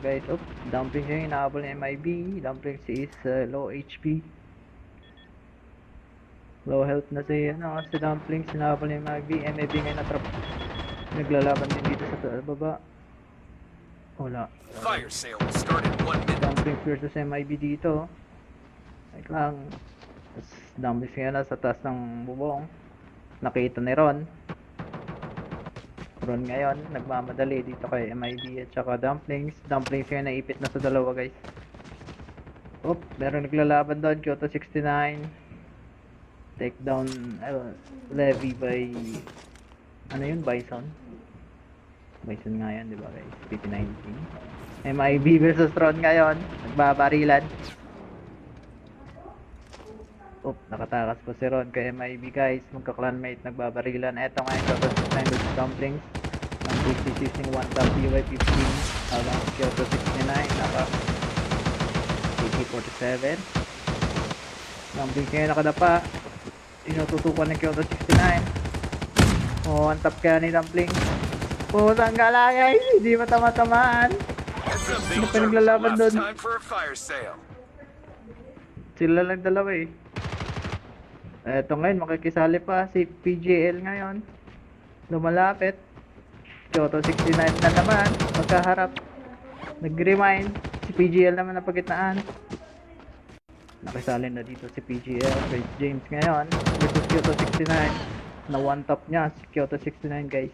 guys. Oh, Dumplings yung inaabol ng MIB. Dumplings is low HP. Low health na si Dumplings. Inaabol ng MIB. MIB ngayon natrap. Naglalaban din dito sa baba. Wala. Fire sale will start in 1 minute. Dumplings versus MIB dito. Wait lang. Dumplings ngayon nasa taas ng bubong. Nakita ni Ron. Ron ngayon, nagmamadali dito kay MIB at saka Dumplings. Dumplings ngayon naipit na sa dalawa guys. Oop, meron naglalaban doon. Kyoto 69. Takedown levy by ano yun? Bison. Bison nga yan, diba guys? PP19. MIB versus Ron ngayon. Nagbabarilan. Oop, nakatakas po si Ron kay MIB guys. Magka-clanmate, nagbabarilan. Eto nga yung Kyoto 69 versus Dumplings. Dumplings is using 1 tap PY15. Habang Kyoto 69 naka AK-47. Dumplings ngayon nakadapa. Tinututukan ng Kyoto 69. Oh, 1 tap kaya ni Dumplings. Putang galay, hindi matama-tamaan. Ano pa naglalaban doon? Sila lang dalawa eh. Eto ngayon, makikisali pa si PGL ngayon. Lumalapit. Kyoto 69 na naman. Magkaharap. Nag-remind. Si PGL naman na pagitnaan. Nakisali na dito si PGL. Grace James ngayon. Versus Kyoto 69. Na one top niya si Kyoto 69 guys.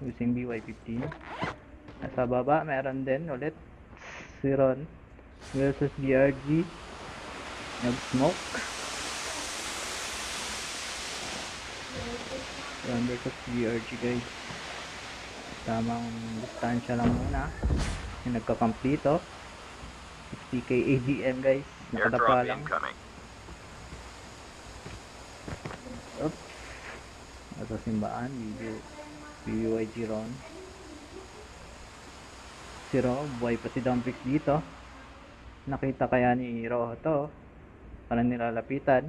Using BY15. Nasa baba, meron din ulit si Ron versus BRG. Nag-smoke. Ron versus BRG guys. Tamang distansya lang muna. Yung nagka-camp dito. 60k AGM guys. Nakadapa lang. Oops. Nasa simbaan. BYG Ron. Si Ro, buhay pa si Dumplings dito. Nakita kaya ni Ro to. Parang nilalapitan.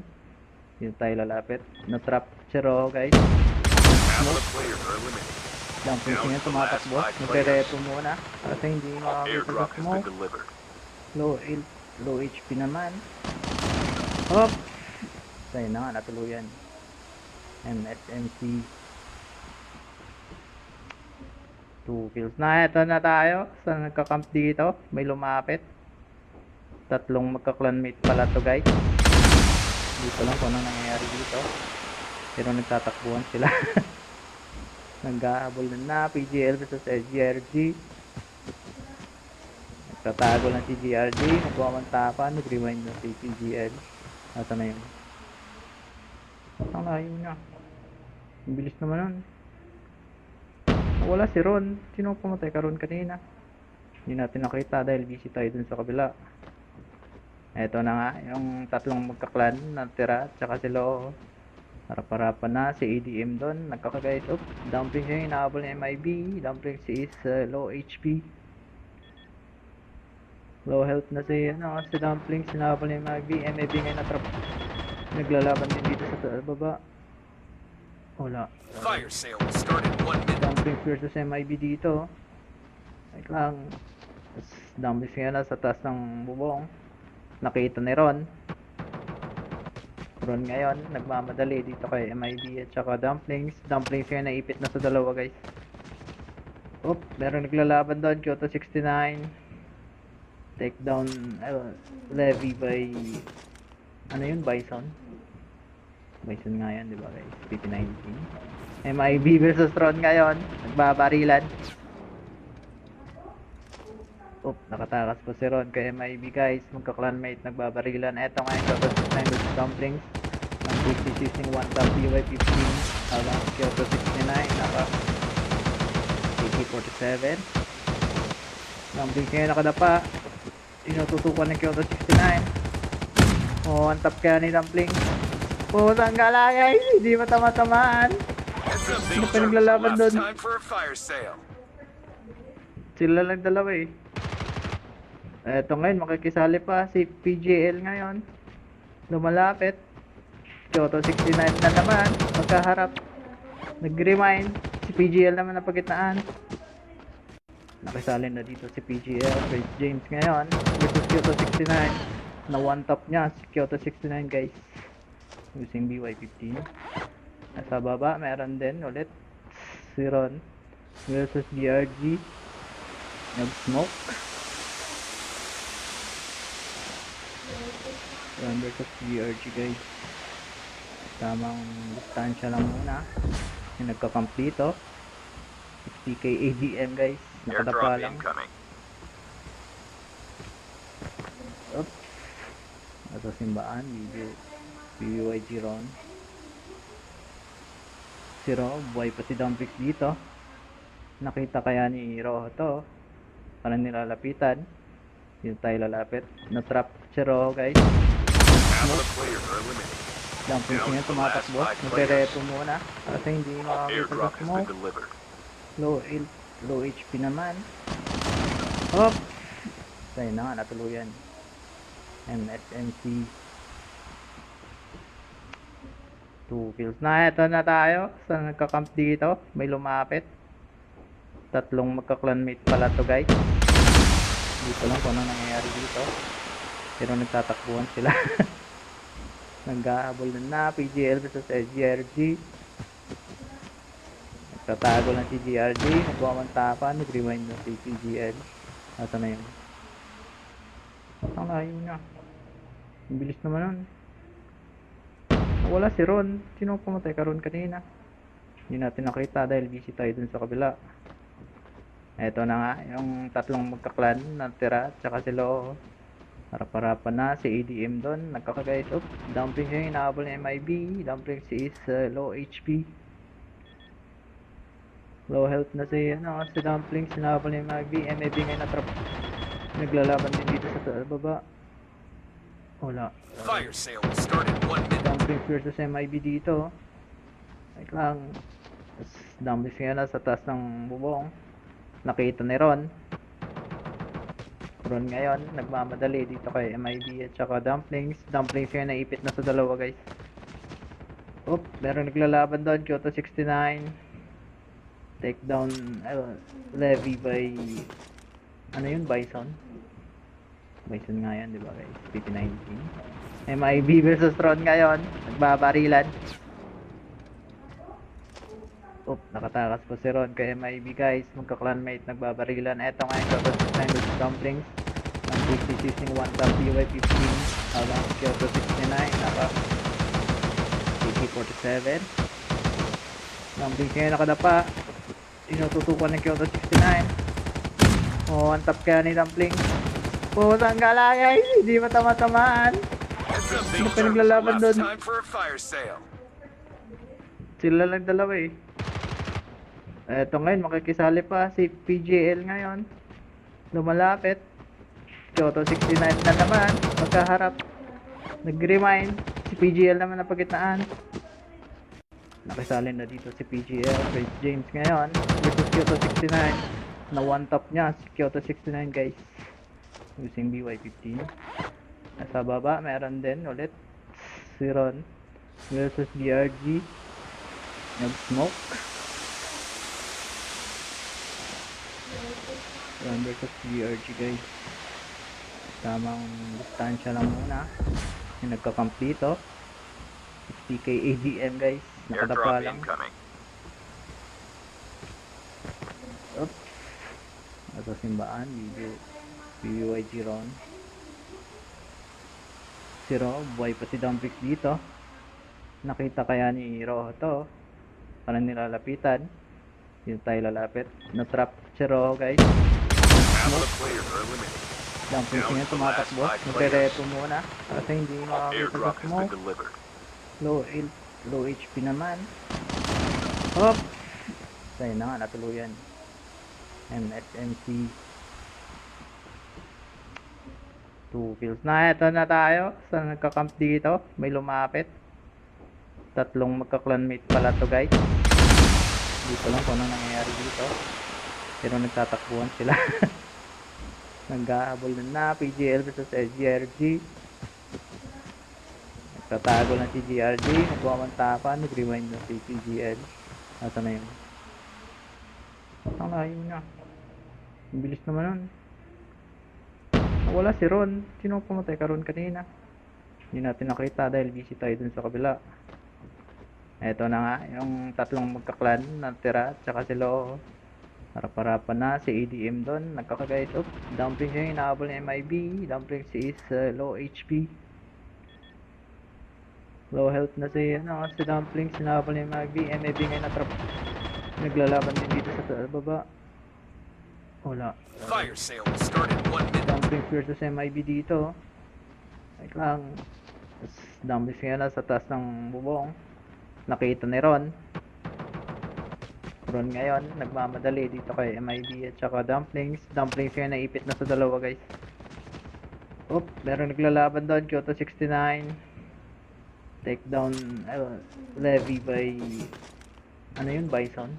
Dito tayo lalapit. Na-trap si Ro guys. Dumplings niya tumatakbo. Nagre-repo muna. Kasi hindi makakita sa smoke. Low HP naman. Hop! Sa'yo na nga, natuluyan. MSMC 2 kills na. Ito na tayo sa nagka-camp dito. May lumapit. Tatlong magka-clanmate pala to guys. Dito lang kung anong nangyayari dito. Pero nagtatakbuhan sila. Nag-aabol na PGL versus SGRG. Nagtatago lang si GRG. Nagwamantapan. Nag-rewind na si PGL. Asa na yun? Ang layo na. Ang bilis naman nun. Wala si Ron. Sino pumatay ka Ron kanina? Hindi natin nakita dahil busy tayo dun sa kabila. Eto na nga, yung tatlong magkaklan na tira, tsaka si Lo. Harap-harapan na si ADM dun. Nagkakagayt. Oop, Dumplings yung inaabol ng MIB. Dumplings is low HP. Low health na si Dumplings. Inaabol ng MIB. MIB ngayon natrap. Naglalaban din dito sa baba. Wala. Fire sale will start in 1 minute. Dumplings versus MIB dito. Wait lang. Dumplings ngayon nasa taas ng bubong. Nakita ni Ron. Ron ngayon, nagmamadali dito kay MIB at saka Dumplings. Dumplings ngayon naipit na sa dalawa guys. Oop, meron naglalaban doon. Kyoto 69. Takedown levy by ano yun? Bison. Bison nga yan, diba guys? PP19. MIB versus Ron ngayon. Nagbabarilan. Oop, nakatakas po si Ron kay MIB guys. Magka-clanmate, nagbabarilan. Eto nga yung Kyoto 69 versus Dumplings. Dumplings is using 1 tap PY15. Habang Kyoto 69 naka AK-47. Dumplings ngayon nakadapa. Tinututukan ng Kyoto 69. Oh, 1 tap kaya ni Dumplings. Putang galay, hindi matama-tamaan. Ano pa naglalaban doon? Sila lang dalawa eh. Eto ngayon, makikisali pa si PGL ngayon. Lumalapit. Kyoto 69 na naman. Magkaharap. Nag-remind. Si PGL naman na pagitnaan. Nakisali na dito si PGL, Chris James ngayon versus Kyoto 69. Na one top niya si Kyoto 69 guys. Using BY15. Nasa baba meron din ulit si Ron versus BRG. Nag-smoke. Ron versus BRG guys. Tamang distansya lang muna. Yung nagka-camp dito. 60k ADM guys. Nakadapa Airdrop lang. incoming. Oops. Ito simbaan. BYG Ron. Si Ro, buhay pa si Dumplings dito. Nakita kaya ni Ro to. Parang nilalapitan. Yun tayo lalapit. Na-trap si Ro guys. Half of the players are eliminated. Dumplings Down niya to the last tumatakbo. 5 Nagre-repo muna. Kasi hindi makakita sa Airdrop has been smoke. delivered. Low HP naman. Hop! Tayo na nga, natuluyan. MSMC 2 kills na. Ito na tayo sa nagka-camp dito. May lumapit. Tatlong magka-clanmate pala to guys. Dito lang kung ano nangyayari dito. Pero nagtatakbuhan sila. Nag-aabol na PGL versus SGRG. Nagtatago lang si GRG. Nagwamantapan. Nag-rewind na si PGL. Asa na yun? Ang layo na. Ang bilis naman nun. Wala si Ron. Sino pumatay ka Ron kanina? Hindi natin nakita dahil busy tayo dun sa kabila. Eto na nga, yung tatlong magkaklan na tira, tsaka si Lo. Harap-harapan na, si ADM dun. Nagkakagayos. Oops, Dumplings yung inaabol ng MIB. Dumplings is low HP. Low health na si Dumplings. Inaabol ng MIB. MIB ngayon natrap. Naglalaban din dito sa baba. Wala. Fire sale will start in 1 minute. Dumplings versus MIB dito. Wait lang. Dumplings ngayon nasa taas ng bubong. Nakita ni Ron. Ron ngayon, nagmamadali dito kay MIB at saka Dumplings. Dumplings ngayon naipit na sa dalawa guys. Oop, meron naglalaban doon. Kyoto 69. Takedown levy by ano yun? Bison. Bison nga yan, di ba guys? PP19. MIB versus Ron ngayon. Nagbabarilan. Oop, nakatakas po si Ron kay MIB guys. Magka-clanmate, nagbabarilan. Eto nga yung Kyoto 69 versus Dumplings. Dumplings is using 1 tap BY15. Habang Kyoto 69 naka AK-47. Dumplings ngayon nakadapa. Tinututukan ng Kyoto 69. Oh, 1 tap kaya ni Dumplings. Putang galay, hindi matama-tamaan. Heads up, Ano Big pa naglalaban Last doon? time for a fire sale. Sila lang dalawa eh. Eto ngayon, makikisali pa si PGL ngayon. Lumalapit. Kyoto 69 na naman. Magkaharap. Nag-remind. Si PGL naman na pagitnaan. Nakisali na dito si PGL. Chris James ngayon versus Kyoto 69. Na one top niya si Kyoto 69 guys. Using BY15. Nasa baba, meron din ulit si Ron versus BRG. Nag-smoke. Ron versus BRG guys. Tamang distansya lang muna. Yung nagka-camp dito. 60k ADM guys. Nakadapa Airdrop lang. incoming. Oops. Ito simbaan. BYG Ron. Si Ro, buhay pa si Dumplings dito. Nakita kaya ni Ro to. Parang nilalapitan. Yun tayo lalapit. Na-trap si Ro guys. Half of the players are eliminated. Dumplings niya tumatakbo. Nagre-repo muna. Kasi hindi makakita sa Airdrop has been smoke. delivered. Low HP naman. Hop! Tayo na nga, natuluyan. MSMC 2 kills na. Ito na tayo sa nagka-camp dito. May lumapit. Tatlong magka-clanmate pala to guys. Dito lang kung ano nangyayari dito. Pero nagtatakbuhan sila. Nag-aabol na PGL versus SGRG. Nagtatago lang si GRG. Nagwamantapan. Nag-rewind na si PGL. Asa na yun? Ang layo na. Ang bilis naman nun. Wala si Ron. Sino ang pumatay ka Ron kanina? Hindi natin nakita dahil busy tayo dun sa kabila. Eto na nga, yung tatlong magkaklan na tira, tsaka si Lo. Harap-harapan na si ADM doon. Nagkakagayos. Oop, Dumpling siya yung inaabol ng MIB. Dumpling si is low HP. Low health na si Dumpling. Sinabol ng MIB. MIB ngayon natrap. Naglalaban din dito sa baba. Wala. Fire sale will start in 1 minute. Dumpling versus MIB dito. Wait lang. Tapos Dumpling ngayon nasa taas ng bubong. Nakita ni Ron. Ron ngayon, nagmamadali dito kay MIB at saka Dumplings. Dumplings ngayon naipit na sa dalawa guys. Oop, meron naglalaban doon. Kyoto 69. Takedown levy by ano yun? Bison.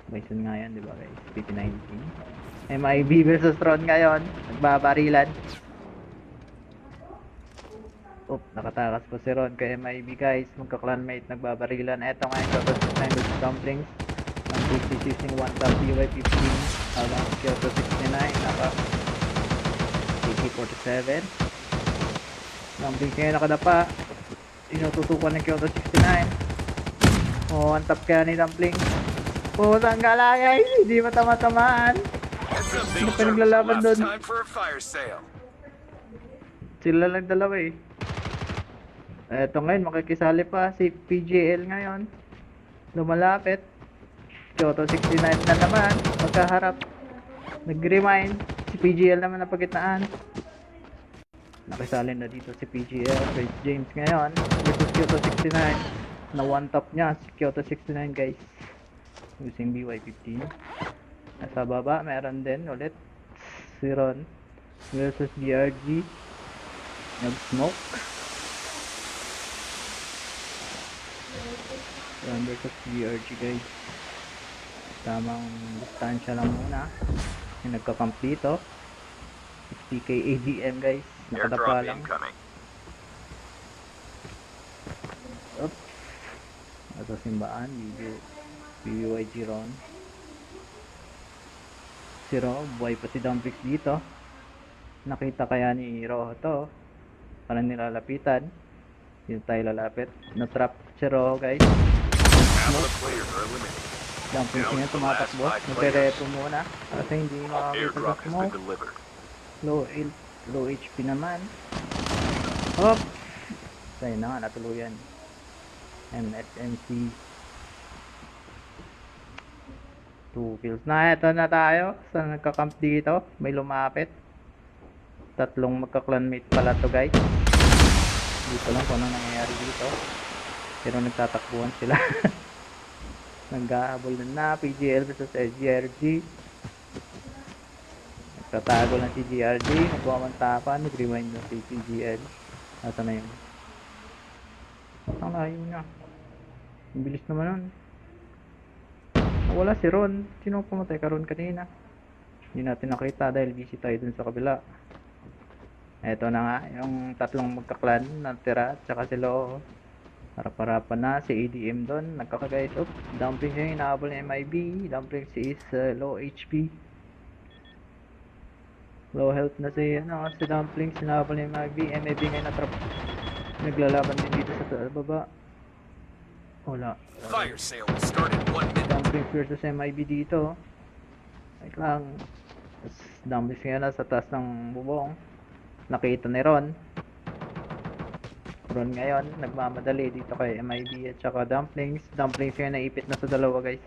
Bison nga yan, di ba guys? PT-19. MIB versus Ron ngayon. Nagbabarilan. Oop, nakatakas po si Ron kay MIB guys. Magka-clanmate, nagbabarilan. Eto nga yung Kyoto 69 versus Dumplings. Dumplings is using 1 tap PY15. Habang Kyoto 69 naka AK-47. Dumplings ngayon nakadapa. Inututukan ng Kyoto 69. Oh, 1 tap kaya ni Dumplings. Oh, saan galayay? Hindi matama-tamaan. Heads up, Sino Big pa Turtle. naglalaban Last doon? time for a fire sale. Sila lang dalawa eh. Eto ngayon, makikisali pa si PGL ngayon. Lumalapit. Kyoto 69 na naman. Magkaharap. Nag-remind. Si PGL naman na pagitnaan. Nakisali na dito si PGL. Chris James ngayon. Versus Kyoto 69. Na one top niya si Kyoto 69 guys. Using BY15. Nasa baba, meron din ulit. Si Ron. Versus BRG. Nag-smoke. Ron versus BRG guys. Tamang distansya lang muna. Yung nagka-camp dito. 60k ADM guys. Nakadapa Airdrop lang. incoming. Oops. Ito simbaan. BYG Ron. Si Ro. Buhay pa si Dumplings dito. Nakita kaya ni Ro to. Parang nilalapitan. Dito tayo lalapit. Na-trap si Ro guys. Half of the players are eliminated. Dumplings niya tumatakbo. Nagre-repo muna. Kasi hindi makakita sa Airdrop has been smoke. delivered. Low HP naman. Hop! Kaya na nga, natuluyan. MSMC. 2 kills na. Ito na tayo. Sa nagka-camp dito. May lumapit. Tatlong magka-clanmate pala to guys. Hindi ko lang kung ano nangyayari dito. Pero nagtatakbuhan sila. Naghahabol na PGL versus SGRG. Nagtatago lang si GRG. Nagwamantapan. Nag-rewind na si PGL. Asa na yun? Ang layo niya. Ang bilis naman nun. Wala si Ron. Sino ang pumatay ka Ron kanina? Hindi natin nakita dahil busy tayo dun sa kabila. Eto na nga, yung tatlong magkaklan na tira, tsaka si Lo. Harap-harapan na si ADM doon. Nagkakagayos. Oop, Dumpling siya yung inaabol ng MIB. Dumpling si is low HP. Low health na si Dumpling. Sinabol ng MIB. MIB ngayon natrap. Naglalaban din dito sa baba. Wala. Fire sale will start in 1 minute. Dumplings versus MIB dito. Wait lang. Tapos Dumplings ngayon nasa taas ng bubong. Nakita ni Ron. Ron ngayon, nagmamadali dito kay MIB at saka Dumplings. Dumplings ngayon naipit na sa dalawa guys.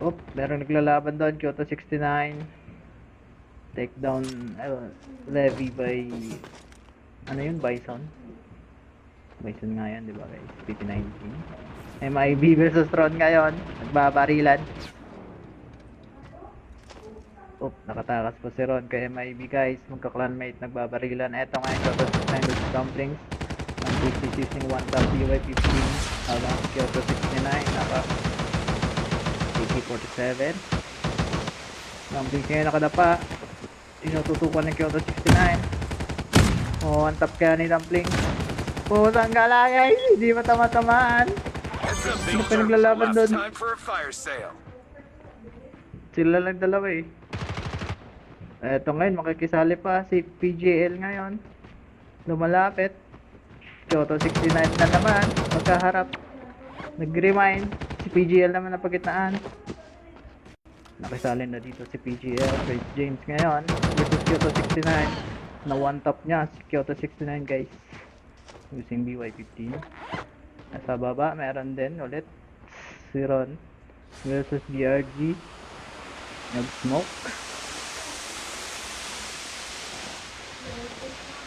Oop, meron naglalaban doon. Kyoto 69. Takedown levy by ano yun? Bison. Bison nga yan, di ba guys? PT-19. MIB versus Ron ngayon. Nagbabarilan. Oop, nakatakas po si Ron kay MIB guys. Magka-clanmate, nagbabarilan. Eto nga yung Kyoto 69 versus Dumplings. Dumplings is using 1 tap PY15. Habang Kyoto 69 naka AK-47. Dumplings ngayon nakadapa. Inututukan ng Kyoto 69. Oh, 1 tap kaya ni Dumplings. Oh, saan galayay? Hindi matama-tamaan. Heads up, Sino Big pa Turtle. naglalaban Last doon? time for a fire sale. Sila lang dalawa eh. Eto ngayon, makikisali pa si PGL ngayon. Lumalapit. Kyoto 69 na naman. Magkaharap. Nag-remind. Si PGL naman na pagitnaan. Nakisali na dito si PGL. Chris James ngayon. Versus Kyoto 69. Na one top niya si Kyoto 69 guys. Using BY15. Nasa baba, meron din ulit. Si Ron. Versus BRG. Nag-smoke.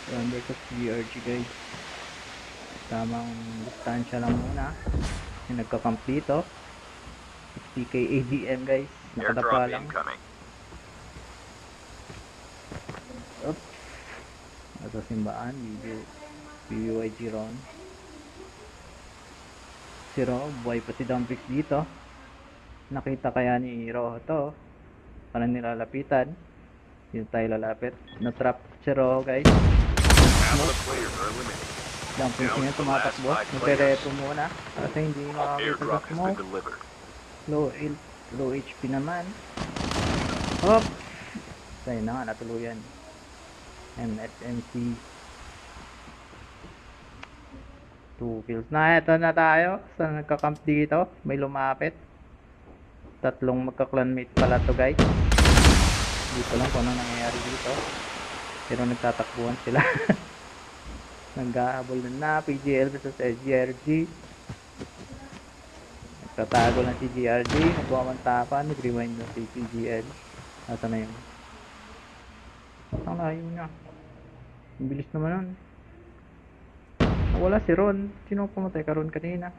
Ron versus BRG guys. Tamang distansya lang muna. Yung nagka-camp dito. PK ADM guys. Nakadapa Airdrop lang. incoming. Oops. Ito simbaan. Video. PUYG Ron. Si Ro. Buhay pa si Dumbrix dito. Nakita kaya ni Ro to. Parang nilalapitan. Yun tayo lalapit. Na-trap si Ro guys. Half of the players are eliminated. Dumbrix nga tumatakbo. Nagre-reto muna. Kasi hindi makakita sa Airdrop has been smoke. delivered. Low HP naman. Hop! Sa'yo na nga, natuluyan. MSMC. 2 kills na. Ito na tayo. Sa nagka-camp dito. May lumapit. Tatlong magka-clanmate pala to guys. Dito lang kung ano nangyayari dito. Pero nagtatakbuhan sila. Naghahabol na PGL versus SGRG. Tatago lang si GRG, nagwamantapan, nag-rewind na si PGL. Asa na yun? Ang layo niya. Ang bilis naman nun. Nawala si Ron. Sino pumatay ka Ron kanina?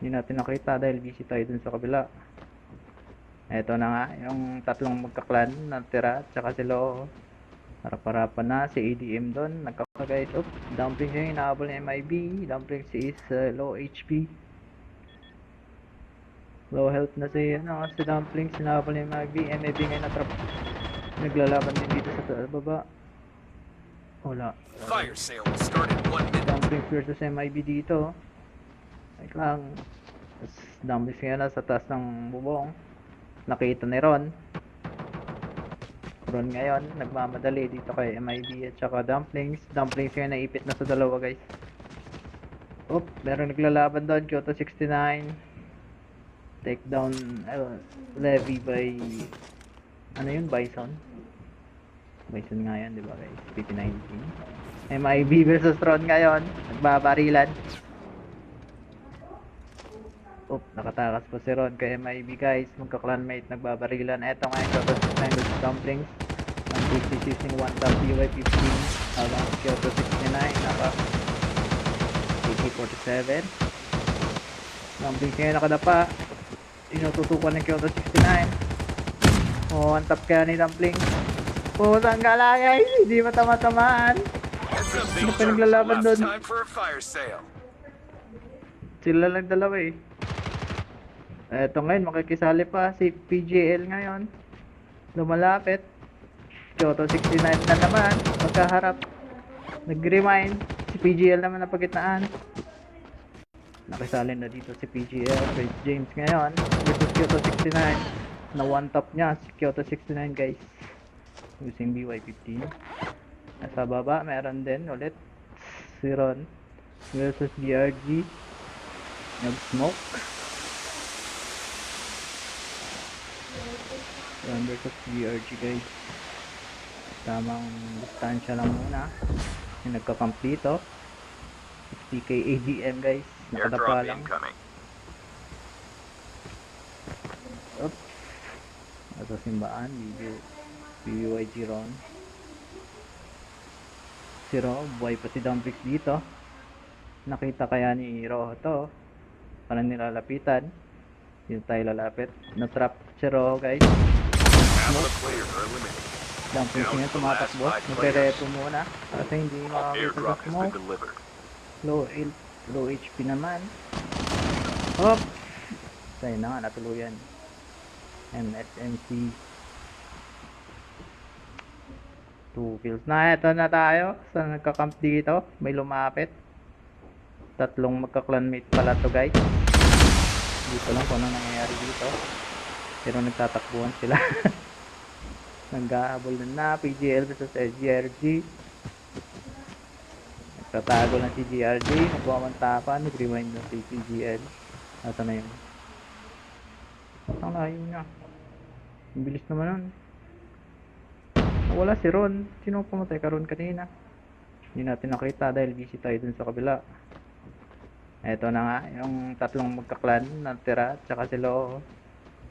Hindi natin nakita dahil busy tayo dun sa kabila. Eto na nga, yung tatlong magkaklan na tira, tsaka si Lo. Harap-harapan na si ADM dun. Nagkakagayt. Oops, Dumplings yung inaabol ng MIB. Dumplings is low HP. Low health na si Dumplings, sinabal ni Magby. MAB ngayon na-trap. Naglalaban din dito sa baba. Wala. Fire sale will start in 1 minute. Dumplings versus MIB dito. Wait lang. Dumplings ngayon na sa taas ng bubong. Nakita ni Ron. Ron ngayon, nagmamadali dito kay MIB at saka Dumplings. Dumplings ngayon naipit na sa dalawa guys. Oop, meron naglalaban doon. Kyoto 69. Takedown levy by Bison nga yan diba guys, PP19. MIB versus Ron ngayon, nagbabarilan. Nakatakas pa si Ron kay MIB guys, magka-clanmate, nagbabarilan. Eto nga yung Kyoto 69 versus Dumplings. Ang 66 yung 1 top BY15 habang Kyoto 69 naka AK-47. Dumplings ngayon nakadapa. Inututukan ng Kyoto 69. Ang tap kaya ni Dumpling. Pusang gala guys, hindi matama-tamaan. Heads up, Ano Big pa naglalaban Last doon? time for a fire sale. Sila lang dalawa eh. Eto ngayon, makikisali pa si PGL ngayon. Lumalapit. Kyoto 69 na naman. Magkaharap. Nag-remind. Si PGL naman na pagitnaan. Nakisali na dito si PGL. Chris James ngayon. Versus Kyoto 69. Na one top niya si Kyoto 69 guys. Using BY15. Nasa baba, meron din ulit. Si Ron. Versus BRG. Nag-smoke. Ron versus BRG guys. Tamang distansya lang muna. Yung nagka-camp dito. PK ADM guys. Nakadapa Airdrop lang. incoming. Oops. Ito simbaan. Video. PUYG Ron. Si Ro. Buhay pa si Dumbrix dito. Nakita kaya ni Ro to. Parang nilalapitan. Yun tayo lalapit. Na-trap si Ro guys. Half of the players are eliminated. Dumplings nga tumatakbo. Nagre-reto muna. Kasi hindi makakita sa Airdrop has been smoke. delivered. Low HP naman. Hop! Sa'yo na nga, natuluyan. MSMC. 2 kills na. Ito na tayo. Sa nagka-camp dito. May lumapit. Tatlong magka-clanmate pala to guys. Dito lang kung ano nangyayari dito. Pero nagtatakbuhan sila. Nag-aabol na PGL versus SGRG. Nagtatago lang si GRG. Nagwamantapan. Nag-rewind na si PGL. Nasa na yun? Ang layo niya. Ang bilis naman nun. Wala si Ron. Sino pumatay ka Ron kanina? Hindi natin nakita dahil busy tayo dun sa kabila. Eto na nga, yung tatlong magkaklan na tira, tsaka si Loo.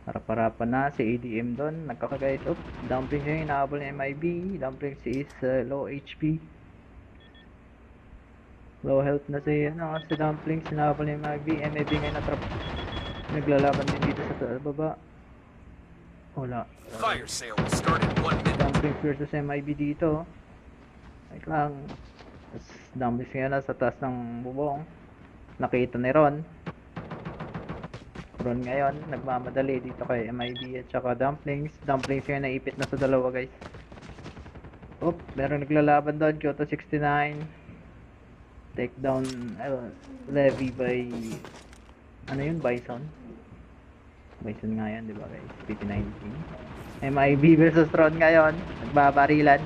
Harap-harapan na si ADM doon. Nagkakagayos. Dumpling siya, inaabol ni MIB. Dumpling si is low HP. Low health na si Dumpling. Sinahabol ni MIB. MIB ngayon natrap. Naglalaban din dito sa baba. Wala. Fire sale will start in 1 minute. Dumpling versus MIB dito. Wait lang. Dumpling ngayon nasa taas ng bubong. Nakita ni Ron. Ron ngayon, nagmamadali dito kay MIB at saka Dumplings. Dumplings ngayon naipit na sa dalawa guys. Oop, meron naglalaban doon. Kyoto 69. Takedown levy by ano yun? Bison. Bison nga yan, diba guys? PT19. MIB versus Ron ngayon. Nagbabarilan.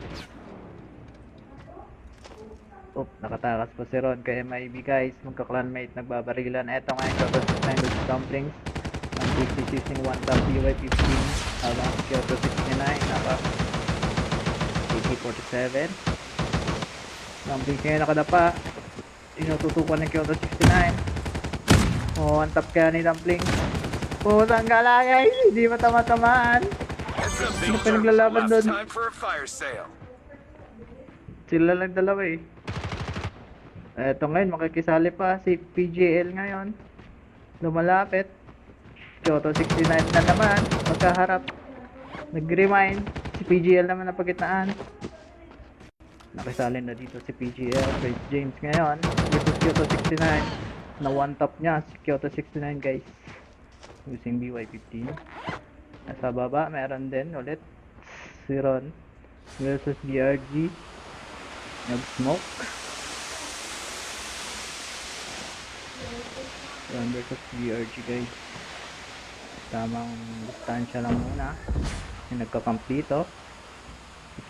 Oop, nakatakas pa si Ron kay MIB guys. Magka-clanmate, nagbabarilan. Eto nga yung Kyoto 69 versus Dumplings. Ang 50 using 1 top PY15. Habang Kyoto 69, naka AK-47. Dumplings ngayon nakadapa. Inututukan ng Kyoto 69. Oh, ang top kaya ni Dumplings. Oh, saan galaya? Hindi matama-tamaan. Heads up, Sino Big pa Jerk. naglalaban Last doon? time for a fire sale. Sila lang dalawa eh. Eto ngayon, makikisali pa si PGL ngayon. Lumalapit. Kyoto 69 na naman. Magkaharap. Nag-remind. Si PGL naman na pagitnaan. Nakisali na dito si PGL. Chris James ngayon. Versus Kyoto 69. Na one top niya si Kyoto 69 guys. Using BY15. Nasa baba, meron din ulit. Si Ron. Versus BRG. Nag-smoke. Ron versus BRG guys. Tamang distansya lang muna. Yung nagka-camp dito.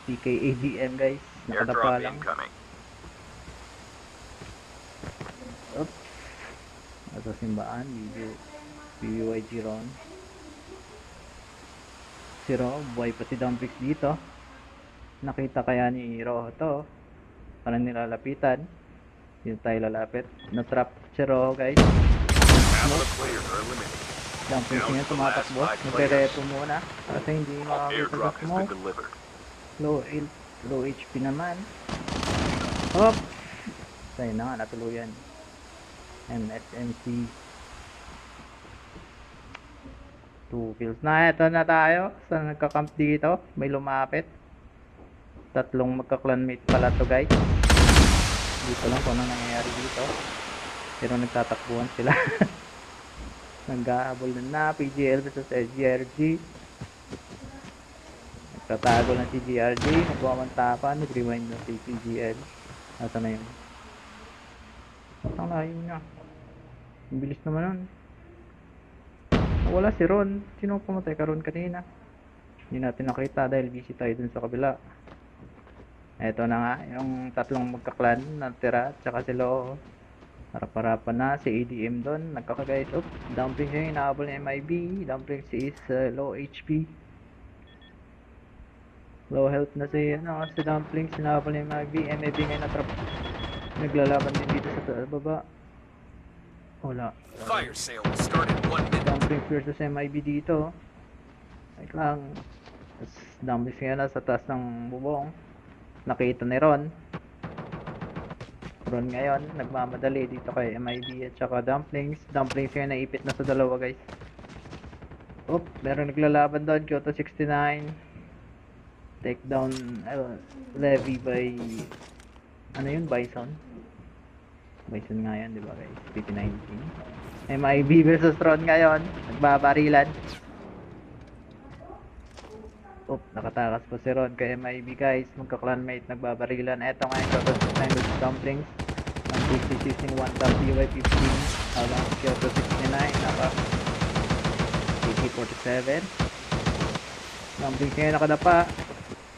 50k ADM guys. Nakadapa Airdrop lang. incoming. Oops. Nasa simbaan. BYG Ron. Si Ro. Buhay pa si Dumplings dito. Nakita kaya ni Ro to. Parang nilalapitan. Dito tayo lalapit. Na-trap si Ro guys. Half of the players are eliminated. Dumplings niya tumatakbo. Nagre-repo muna. Kasi hindi makakita sa Airdrop has been smoke. delivered. Low HP naman. Hop! Tayo na nga, natuluyan. MSMC. 2 kills na. Ito na tayo. Sa nagka-camp dito. May lumapit. Tatlong magka-clanmate pala to guys. Dito lang kung ano nangyayari dito. Pero nagtatakbuhan sila. Nag-aabol na PGL versus SGRG. Nagtatago lang si GRG. Nagwamantapan. Nag-rewind na si PGL. Nasa na yun? Ang layo niya. Ang bilis naman nun. Wala si Ron. Sino pumatay ka Ron kanina? Hindi natin nakita dahil busy tayo dun sa kabila. Eto na nga, yung tatlong magkaklan na tira, tsaka si Loo. Harap-harapan na si ADM doon. Nagkakagayos. Oop, Dumpling siya, inaabol ni MIB. Dumpling si is low HP. Low health na si Dumpling. Sinahabol ni MIB. MIB ngayon natrap. Naglalaban din dito sa baba. Wala. Fire sale will start in 1 minute. Dumpling versus MIB dito. Wait lang. Dumpling ngayon nasa taas ng bubong. Nakita ni Ron. Ron ngayon, nagmamadali dito kay MIB at saka Dumplings. Dumplings ngayon naipit na sa dalawa guys. Oop, meron naglalaban doon. Kyoto 69. Takedown levy by ano yun? Bison. Bison nga yan, diba guys? PT19. MIB versus Ron ngayon. Nagbabarilan. Oop, nakatakas pa si Ron kay MIB guys. Magka-clanmate, nagbabarilan. Eto nga yung Kyoto 69 versus Dumplings. Ang 50 using 1 top PY15. Habang Kyoto 69, naka AK-47. Dumplings ngayon nakadapa.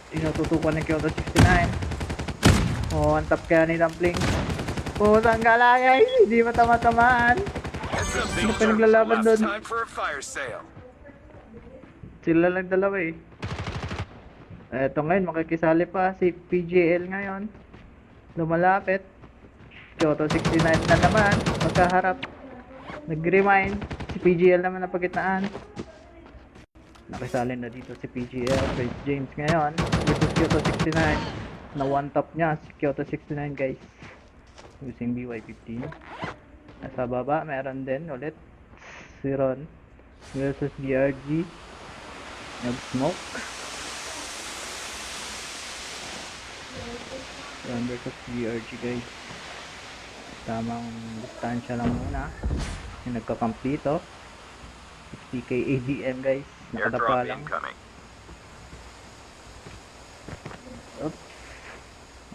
Inututukan ng Kyoto 69. Oh, ang tap kaya ni Dumplings. Pusang gala guys, hindi matama-tamaan. Heads up, Ano Beetle pa Turtles. naglalaban Last doon? time for a fire sale. Sila lang dalawa eh. Eto ngayon, makikisali pa si PGL ngayon. Lumalapit. Kyoto 69 na naman. Magkaharap. Nag-remind. Si PGL naman na pagitnaan. Nakisali na dito si PGL. Chris James ngayon. Versus Kyoto 69. Na one top niya si Kyoto 69 guys. Using BY15. Nasa baba, meron din ulit. Si Ron. Versus BRG. Nag-smoke. Ron versus BRG guys. Tamang distansya lang muna. Yung nagka-camp dito. 60k ADM guys. Nakadapa Airdrop lang. incoming. Oops.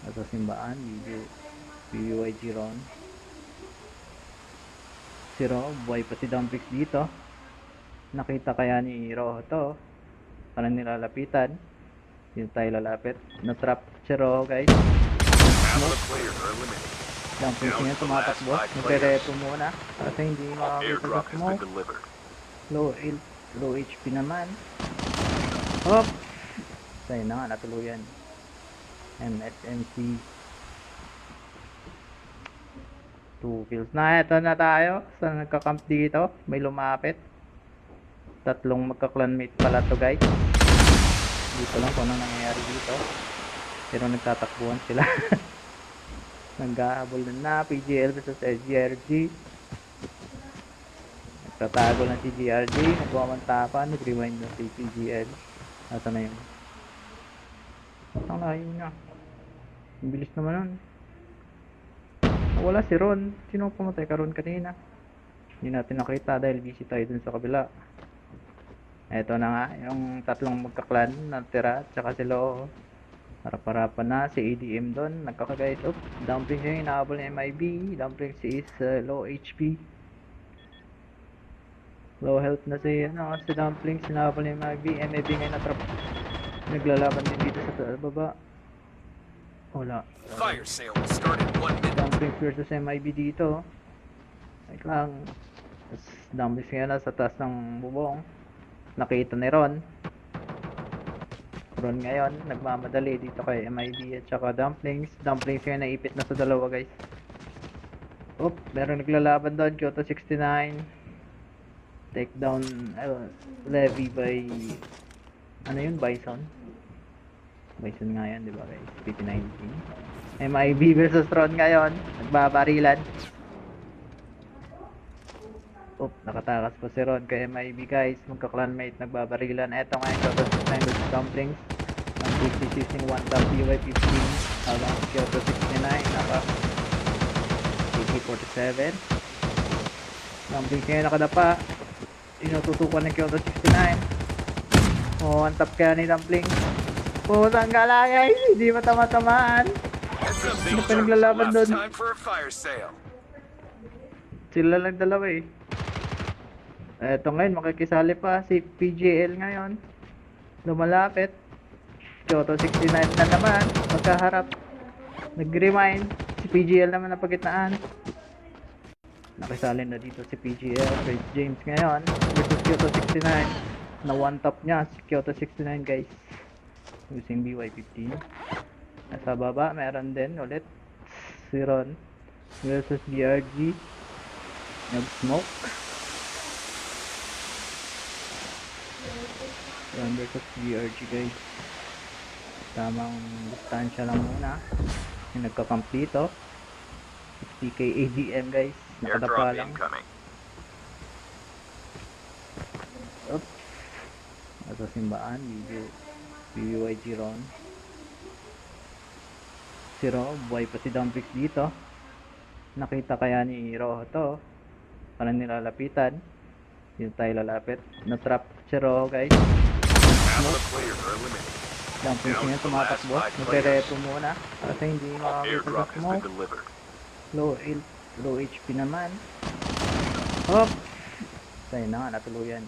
Ito simbaan. BBYG Ron. Si Ro. Buhay pa si Dumplings dito. Nakita kaya ni Ro to. Parang nilalapitan. Yun tayo lalapit. Na-trap si Ro guys. Half of the players are eliminated. Dumplings ngayon tumatakbo. Nagre-reto muna. Kasi hindi makakita sa Airdrop has been smoke. delivered. Low HP naman. Hop! Sa'yo na nga, natuluyan. MSMC. 2 kills na. Ito na tayo. Sa nagka-camp dito. May lumapit. Tatlong magka-clanmate pala to guys. Dito lang kung anong nangyayari dito. Pero nagtatakbuhan sila. Naghahabol na PGL versus SGRG. Nagtatago lang si GRG. Nagwamantapan. Nag-rewind na si PGL. Asa na yun? Ang layo niya. Ang bilis naman nun. Nawala si Ron. Sino ang pumatay ka Ron kanina? Hindi natin nakita dahil busy tayo dun sa kabila. Eto na nga. Yung tatlong magkaklan na tira. Tsaka si Lo. Harap-harapan na si ADM doon. Nagkakagayit. Oops. Dumplings yung inaabol ni MIB. Dumplings is low HP. Low health na si Dumplings. Inaabol ni MIB. MIB ngayon natrap. Naglalaban din dito sa baba. Wala. Fire sale will start in 1 minute. Dumplings versus MIB dito. Wait lang. Tapos Dumplings ngayon nasa taas ng bubong. Nakita ni Ron. Ron ngayon, nagmamadali dito kay MIB at saka Dumplings. Dumplings ngayon naipit na sa dalawa guys. Oop, meron naglalaban doon. Kyoto 69. Takedown levy by ano yun? Bison. Bison nga yan, di ba guys? PT19. MIB versus Ron ngayon. Nagbabarilan. Oop, nakatakas pa si Ron kay MIB guys. Magka-clanmate, nagbabarilan. Eto nga yung Kyoto 69 versus Dumplings. Ang Dumplings using 1 top BY15. Habang Kyoto 69 naka AK-47. Dumplings ngayon nakadapa. Inututukan ng Kyoto 69. Oh, ang tap kaya ni Dumplings. Pusang gala guys, hindi matama-tamaan. Heads up, Ano Beetle pa Turtles. naglalaban Last doon? time for a fire sale. Sila lang dalawa eh. Eto ngayon, makikisali pa si PGL ngayon. Lumalapit. Kyoto 69 na naman. Magkaharap. Nag-remind. Si PGL naman na pagitnaan. Nakisali na dito si PGL. Chris James ngayon. Versus Kyoto 69. Na one top niya si Kyoto 69 guys. Using BY15. Nasa baba, meron din ulit. Si Ron. Versus BRG. Nag-smoke. Ron versus BRG guys. Tamang distansya lang muna. Yung nagka-camp dito. 60k ADM guys. Nakadapa Airdrop lang. incoming. Oops. Ito simbaan. BBYG Ron. Si Ro. Buhay pa si Dumplings dito. Nakita kaya ni Ro to. Parang nilalapitan. Yun tayo lalapit. Na-trap si Ro guys. Half of the players are eliminated. Dumplings ngayon tumatakbo. Nagre-reto muna. Kasi hindi makakita sa Airdrop has been smoke. delivered. Low HP naman. Hop! Sa'yo na nga, natuluyan.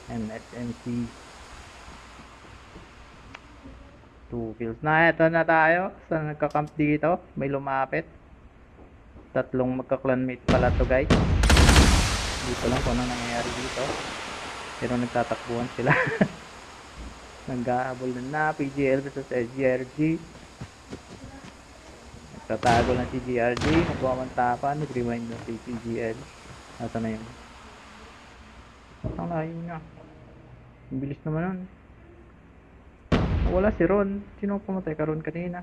MSMC. 2 kills na. Ito na tayo sa nagka-camp dito. May lumapit. Tatlong magka-clanmate pala to guys. Dito lang kung ano nangyayari dito. Pero nagtatakbuhan sila. Nag-aabol na PGL versus SGRG. Nagtatago lang si GRG. Nagwamantapan. Nag-rewind na si PGL. Asa na yun? Ang layo niya. Ang bilis naman nun. Wala si Ron. Sino pumatay ka Ron kanina?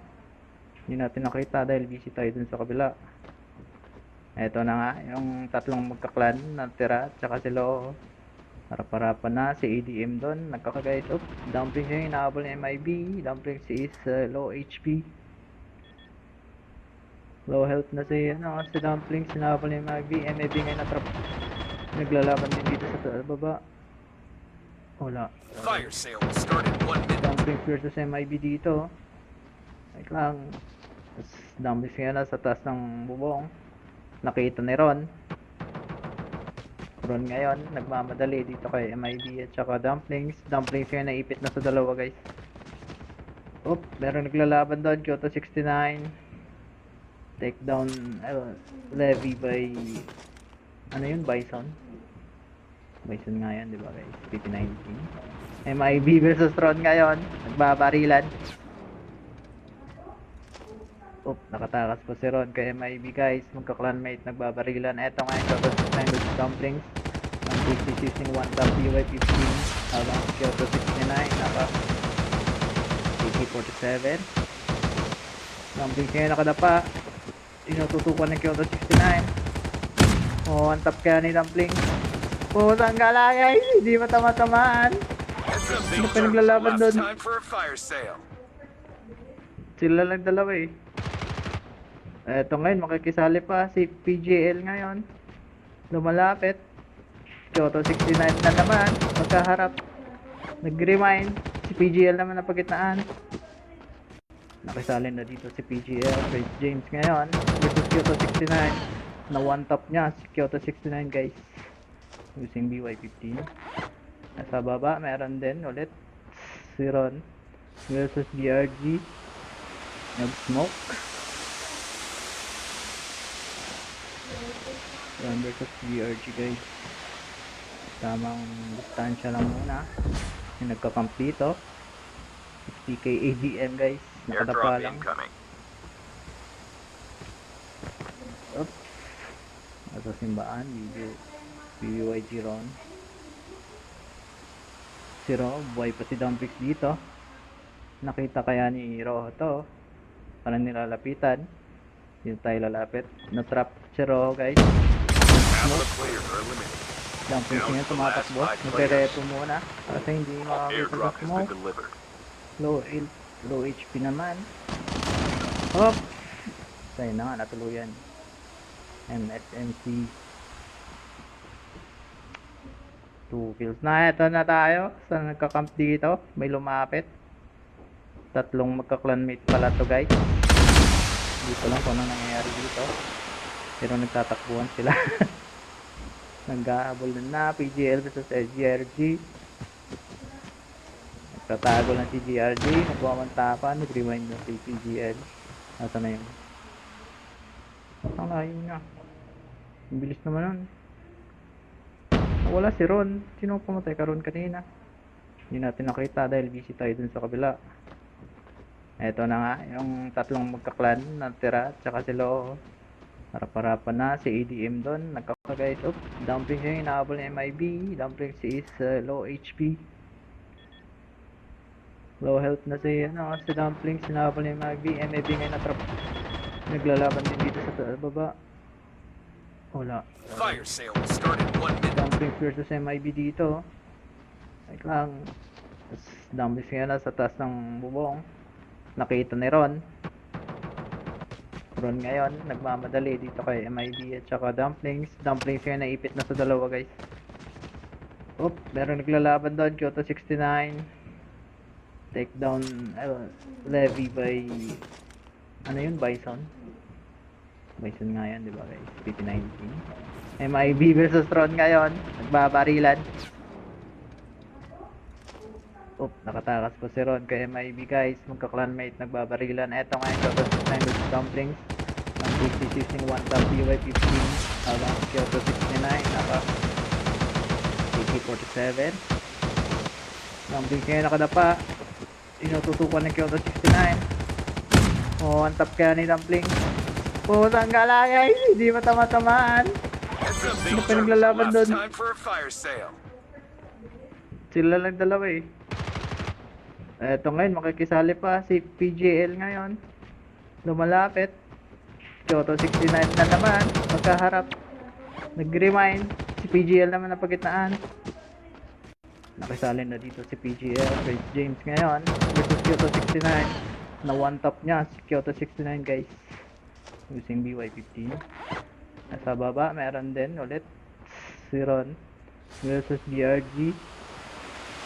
Hindi natin nakita dahil busy tayo dun sa kabila. Eto na nga, yung tatlong magkaklan na tira, tsaka si Lo. Harap-harapan na, si ADM doon, nagkakagayt up. Dumpling siya, inaabol ng MIB. Dumpling si is low HP. Low health na si Dumpling, sinaabol ng MIB. MIB ngayon natrap. Naglalaban din dito sa baba. Wala. Fire sale will start in 1 minute. Dumpling versus MIB dito. Wait lang. Dumpling ngayon nasa taas ng bubong. Nakita ni Ron. Ron ngayon, nagmamadali dito kay MIB at saka Dumplings. Dumplings ngayon naipit na sa dalawa guys. Oop, meron naglalaban doon. Kyoto 69. Takedown levy by ano yun? Bison. Bison nga yan, diba guys? PT19. MIB versus Ron ngayon. Nagbabarilan. Oop, nakatakas po si Ron kay MIB guys. Magka-clanmate, nagbabarilan. Eto nga yung Kyoto 69 with Dumplings. Ang 66 1 top BY15. Habang Kyoto 69, naka AK-47. Dumplings ngayon nakadapa. Inututukan ng Kyoto 69. Oh, ang top kaya ni Dumplings. Oh, saan galayay? Hindi matama-tamaan. Heads up, Ano Big pa Turtle. naglalaban Last doon? time for a fire sale. Sila lang dalawa eh. Eto ngayon, makikisali pa si PGL ngayon. Lumalapit. Kyoto 69 na naman. Magkaharap. Nag-remind. Si PGL naman na pagitnaan. Nakisali na dito si PGL. Chris James ngayon. Versus Kyoto 69. Na one top niya si Kyoto 69 guys. Using BY15. Nasa baba, meron din ulit. Si Ron. Versus BRG. Nag-smoke. Ron versus BRG guys. Tamang distansya lang muna. Yung nagka-camp dito. PK ADM guys. Nakadapa Airdrop lang. incoming. Oops. Nasa simbaan. BYG Ron. Si Ro. Buhay pa si Dumplings dito. Nakita kaya ni Ro to. Parang nilalapitan. Dito tayo lalapit. Na-trap si Ro guys. Half of the players are eliminated. Dumplings niya tumatakbo. Nagre-repo muna. Kasi hindi makakita sa Airdrop has been smoke. delivered. Low HP naman. Hop! Tayo na nga, natuluyan. MSMC. 2 kills na. Ito na tayo sa nagka-camp dito. May lumapit. Tatlong magka-clanmate pala to guys. Dito lang kung ano nangyayari dito. Pero nagtatakbuhan sila. Nag-aabol na PGL versus SGRG. Nagtatago lang si GRG. Nagwamantapan. Nag-rewind na si PGL. Asa na yun? Ang layo niya. Ang bilis naman nun. Wala si Ron. Sino pumatay ka Ron kanina? Hindi natin nakita dahil busy tayo dun sa kabila. Eto na nga, yung tatlong magkaklan na tira, tsaka si Lo. Harap-harapan na, si ADM doon, nagkakagayt up. Dumpling siya, inaabol ng MIB. Dumpling si is low HP. Low health na si Dumpling, sinaabol ng MIB. MIB ngayon natrap. Naglalaban din dito sa baba. Wala. Fire sale will start in 1 minute. Dumplings versus MIB dito. Wait lang. Dumplings ngayon nasa taas ng bubong. Nakita ni Ron. Ron ngayon, nagmamadali dito kay MIB at saka Dumplings. Dumplings ngayon naipit na sa dalawa guys. Oop, meron naglalaban doon. Kyoto 69. Takedown levy by ano yun? Bison. Bison nga yan, diba guys? PT19. MIB versus Ron ngayon. Nagbabarilan. Nakatakas po si Ron kay MIB guys. Magka-clanmate, nagbabarilan. Eto nga yung Kyoto 69 with dumplings. Ang Big using 1 tap PY15. Habang Kyoto 69 naka AK-47. Dumplings ngayon nakadapa. Tinututukan ng Kyoto 69. Oh, 1 tap kaya ni dumplings. Putang galangay, hindi matama-tamaan. Heads up, Ano Big pa naglalaban Turtle. doon? Time for a fire sale. Sila lang dalawa eh. Eto ngayon, makikisali pa si PGL ngayon. Lumalapit. Kyoto 69 na naman. Magkaharap. Nag-remind. Si PGL naman na pagitnaan. Nakisali na dito si PGL. Chris James ngayon. Versus Kyoto 69. Na one top niya si Kyoto 69 guys. Using BY15. Nasa baba, meron din ulit. Si Ron. Versus BRG.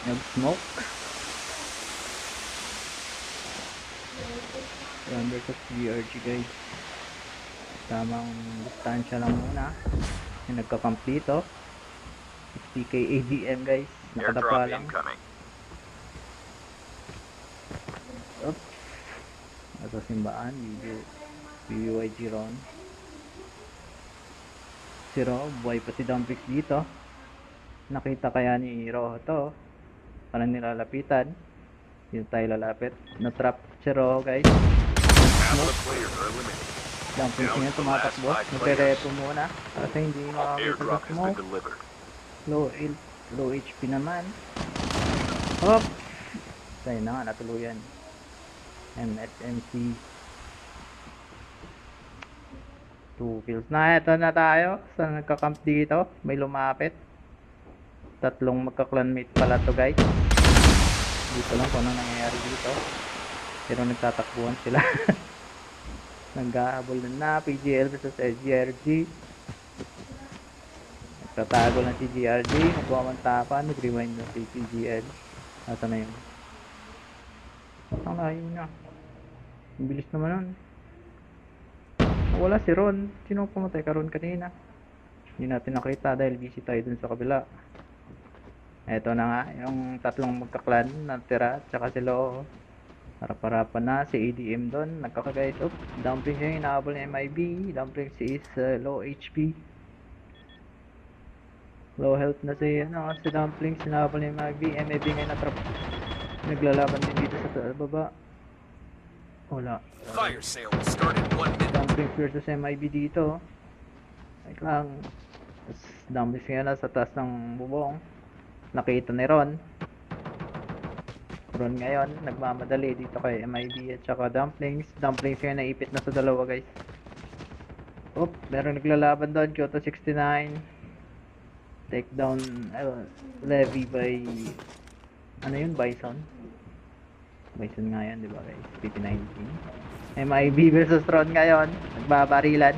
Nag-smoke. Ron versus BRG guys. Tamang distansya lang muna. Yung nagka-camp dito. 60k ADM guys. Nakadapa Airdrop lang. incoming. Oops. Ito simbaan. BYG Ron. Si Ro. Buhay pa si Dumplings dito. Nakita kaya ni Ro to. Parang nilalapitan. Dito tayo lalapit. Na-trap si Ro guys. Half the players are eliminated. Dumplings ngayon tumatakbo. Nagre-repo muna. Kasi hindi makakita sa Airdrop has been smoke. delivered. Low HP naman. Hop! Tayo na nga, natuluyan. MSMC 2 kills na. Ito na tayo sa nagka-camp dito. May lumapit. Tatlong magka-clanmate pala to guys. Dito lang kung ano nangyayari dito. Pero nagtatakbuhan sila. Nag-aabol na PGL versus SGRG. Nagtatago lang si GRG. Nagwamantapan. Nag-rewind na si PGL. Asa na yun? Ang layo na. Ang bilis naman nun. Wala si Ron. Sino pumatay ka Ron kanina? Hindi natin nakita dahil busy tayo dun sa kabila. Eto na nga. Yung tatlong magkaklan na tira. Tsaka si Lo. Harap-harapan na si ADM doon. Nagkakagayt. Dumplings yung inaabol ni MIB. Dumplings is low HP. Low health na si Dumplings. Inaabol ni MIB. MIB ngayon natrap. Naglalaban din dito sa baba. Wala. Fire sale will start in 1 minute. Dumplings versus MIB dito. Wait lang. Dumplings ngayon nasa taas ng bubong. Nakita ni Ron. Ron ngayon, nagmamadali dito kay MIB at saka Dumplings. Dumplings ngayon naipit na sa dalawa guys. Meron naglalaban doon. Kyoto 69. Takedown levy by ano yun? Bison. Bison nga yan, diba guys? PP19. MIB versus Ron ngayon. Nagbabarilan.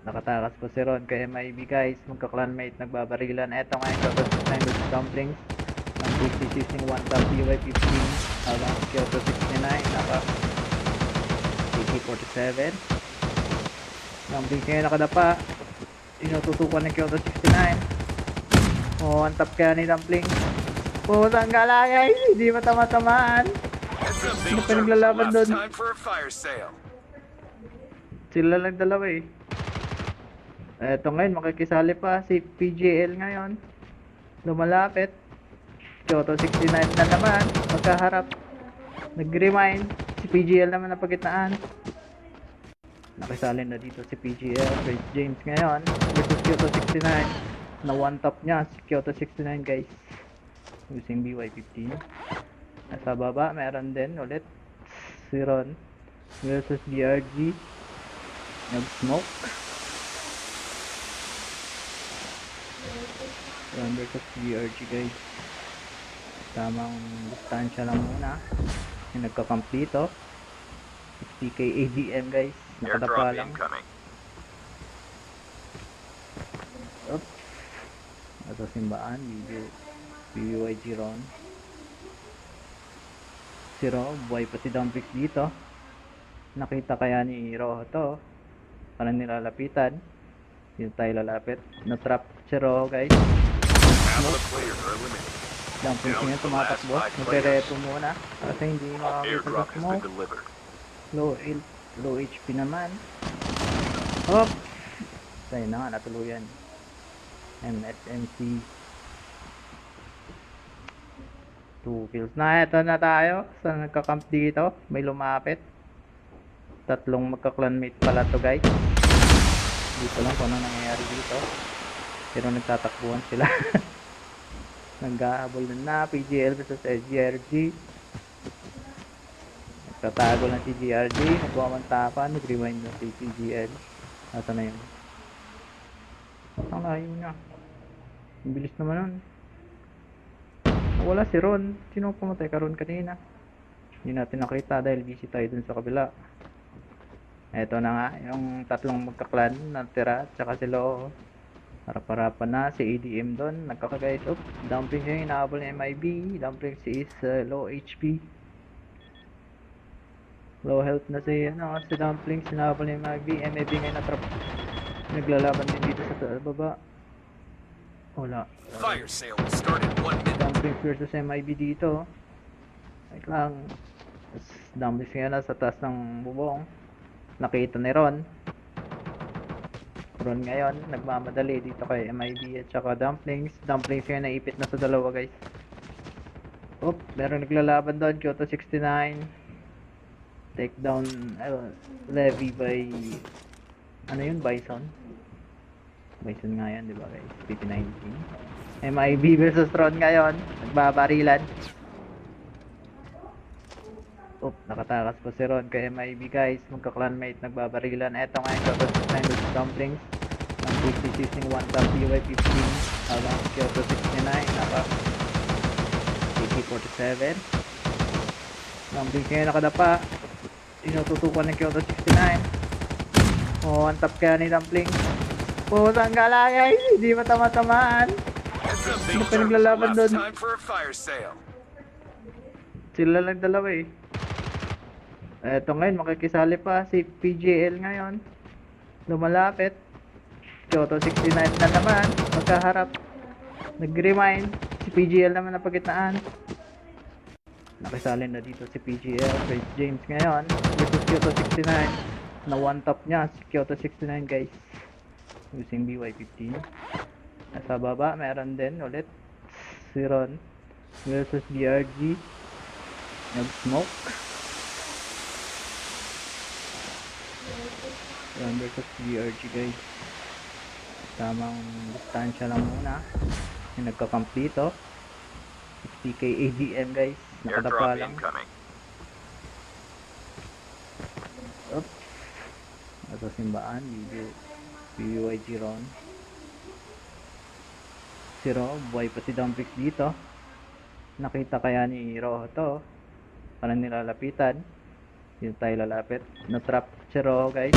Nakatakas po si Ron kay MIB guys. Magka-clanmate, nagbabarilan. Eto nga yung Kyoto 69 with dumplings. Ang Big using 1 tap PY15. Habang Kyoto 69 naka AK-47. Dumplings ngayon nakadapa. Tinututukan ng Kyoto 69. Oh, 1 tap kaya ni dumplings. Putang galangay, hindi matama-tamaan. Heads up, Big Ano pa Turtle. naglalaban doon? Time for a fire sale. Sila lang dalawa eh. Eto ngayon, makikisali pa si PGL ngayon. Lumalapit. Kyoto 69 na naman. Magkaharap. Nag-remind. Si PGL naman na pagitnaan. Nakisali na dito si PGL. Chris James ngayon. Versus Kyoto 69. Na one top niya si Kyoto 69 guys. Using BY15. Nasa baba, meron din ulit. Si Ron. Versus BRG. Nag-smoke. Ron versus BRG guys. Tamang distansya lang muna. Yung nagka-camp dito. 60k ADM guys. Nakadapa Airdrop lang. incoming. Ito simbaan. BYG Ron. Si Ro. Buhay pa si Dumplings dito. Nakita kaya ni Ro to. Parang nilalapitan. Dito tayo lalapit. Na-trap si Ro guys. Half of Smoke. the players are eliminated. Dumplings Down ngayon to the last tumatakbo. 5 Magre-repo muna. Kasi hindi makakita sa Airdrop has been smoke. delivered. Low HP naman. Hop! Tayo na nga, natuluyan. MSMC. 2 kills na. Ito na tayo. Sa nagka-camp dito. May lumapit. Tatlong magka-clanmate pala to guys. Dito lang kung ano nangyayari dito. Pero nagtatakbuhan sila. Nag-aabol na PGL versus SGRG. Nagtatago lang si GRG. Nagwamantapan. Nag-rewind na si PGL. Ito na yun. Ang layo na. Ang bilis naman nun. Wala si Ron. Sino pumatay ka Ron kanina? Hindi natin nakita dahil busy tayo dun sa kabila. Eto na nga. Yung tatlong magkaklan na tira. Tsaka si Lo. Harap-harapan na si ADM doon. Nagkakagayos up. Dumpling siya. Inaabol ni MIB. Dumpling si is low HP. Low health na si Dumpling. Inaabol ni MIB. MIB ngayon natrap. Naglalaban din dito sa baba. Wala. Fire sale will start in 1 minute. Dumpling versus MIB dito. Wait lang. Dumpling ngayon nasa taas ng bubong. Nakita ni Ron. Ron ngayon, nagmamadali dito kay MIB at saka Dumplings. Dumplings ngayon naipit na sa dalawa guys. Oop, meron naglalaban doon. Kyoto 69. Takedown levy by Bison. Bison nga yan, diba guys? PP19. MIB versus Ron ngayon. Nagbabarilan. Oop, nakatakas pa si Ron kay MIB guys. Magka-clanmate, nagbabarilan. Eto ngayon, Kyoto 69 versus Dumplings. Dumplings is using 1 tap PY15. Habang Kyoto 69, naka AK-47. Dumplings ngayon nakadapa. Tinututukan ng Kyoto 69. Oh, 1 tap kaya ni Dumplings. Pusang galay, hindi matama-tamaan. Heads up, Ano Big pa naglalaban Last doon? time for a fire sale. Sila lang dalawa eh. Eto ngayon, makikisali pa si PGL ngayon. Lumalapit. Kyoto 69 na naman. Magkaharap. Nag-remind. Si PGL naman na pagitnaan. Nakisali na dito si PGL. Chris James ngayon. Versus Kyoto 69. Na one top niya si Kyoto 69 guys. Using BY15. Nasa baba, meron din ulit. Si Ron. Versus BRG. Nag-smoke. Ron versus BRG guys. Tamang distansya lang muna. Yung nagka-camp dito. 60k ADM guys. Nakadapa Airdrop lang. incoming. Oops. Ito simbaan. BYG Ron. Si Ro. Buhay pa si Dumplings dito. Nakita kaya ni Ro to. Parang nilalapitan. Dito tayo lalapit. Na-trap si Ro guys.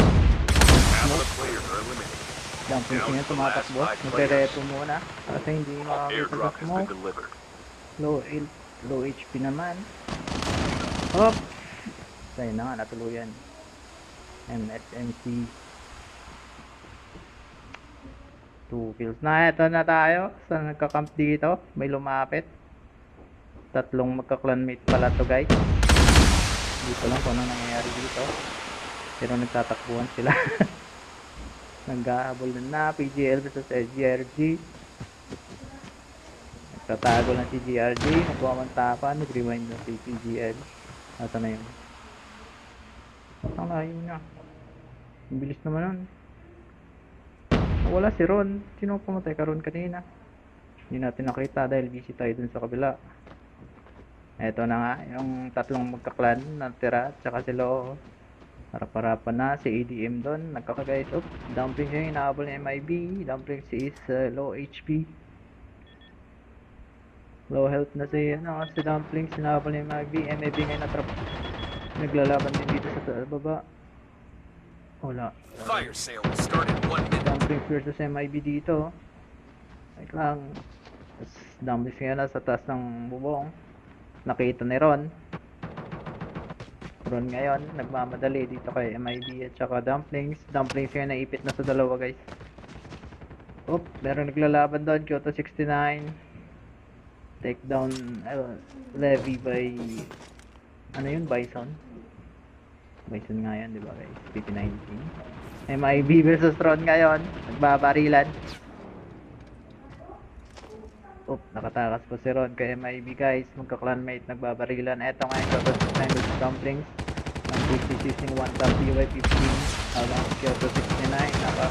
Half of the players are eliminated. Dumplings niya tumatakbo. Magre-repo muna. Kasi hindi makakita sa Airdrop has been smoke. delivered. Low HP naman. Hop! Tayo na nga, natuluyan. MSMC. 2 kills na. Ito na tayo. Sa nagka-camp dito. May lumapit. Tatlong magka-clanmate pala to guys. Dito lang kung ano nangyayari dito. Pero nagtatakbuhan sila. Nag-aabol na PGL versus SGRG. Nagtatago lang si GRG. Nagwamantapan. Nag-rewind na si PGL. Ito na yun. Ang layo na. Ang bilis naman nun. Wala si Ron. Sino pumatay ka Ron kanina? Hindi natin nakita dahil busy tayo dun sa kabila. Eto na nga. Yung tatlong magkaklan na tira. Tsaka si Lo. Harap-harapan na si ADM doon. Nagkakagayos up. Dumpling siya. Inaabol ni MIB. Dumpling si is low HP. Low health na si Dumplings. Inaabol ni MIB. MIB ngayon natrap. Naglalaban din dito sa baba. Wala. Fire sale will start in 1 minute. Dumplings versus MIB dito. Wait lang. Dumplings ngayon nasa taas ng bubong. Nakita ni Ron. Ron ngayon, nagmamadali dito kay MIB at saka Dumplings. Dumplings ngayon naipit na sa dalawa guys. Oop, meron naglalaban doon. Kyoto 69. Takedown levy by ano yun, Bison. Bison nga yan, di ba guys? PP19. MIB versus Tron ngayon. Nagbabarilan. Oop, nakatakas po si Ron kay MIB guys. Magka-clanmate, nagbabarilan. Eto nga yung Kyoto 69 with dumplings. Ang quickly using 1 tap PY15. Habang Kyoto 69, naka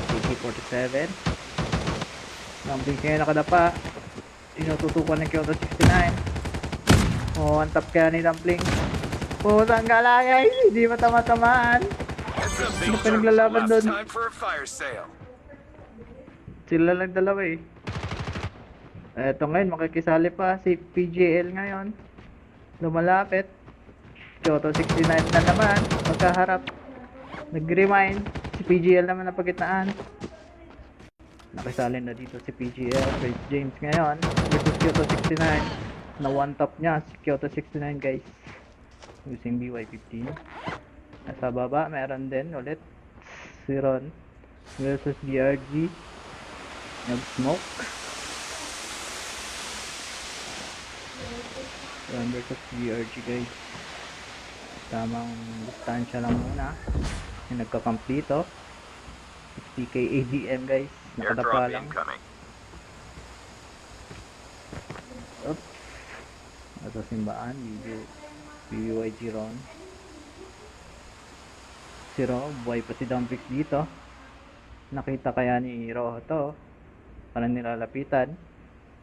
AK-47. Dumplings ngayon nakadapa. Tinututukan ng Kyoto 69. Oh, 1 tap kaya ni dumplings. Pusang galangay, hindi matama-tamaan. Heads up, Ano Big pa Turtle. naglalaban Last doon? time for a fire sale. Sila lang dalawa eh. Eto ngayon, makikisali pa si PGL ngayon. Lumalapit. Kyoto 69 na naman. Magkaharap. Nag-remind. Si PGL naman na pagitnaan. Nakisali na dito si PGL. Chris James ngayon. Versus Kyoto 69. Na one top niya si Kyoto 69 guys. Using BY15. Nasa baba, meron din ulit si Ron versus BRG. Nag-smoke. Ron versus BRG guys. Tamang distansya lang muna. Yung nagka-camp dito. 60k ADM guys. Nakadapa lang. incoming. Oops. Ito simbaan. BYG Ron. Si Ro, buhay pa si Dumplings dito. Nakita kaya ni Ro to. Parang nilalapitan.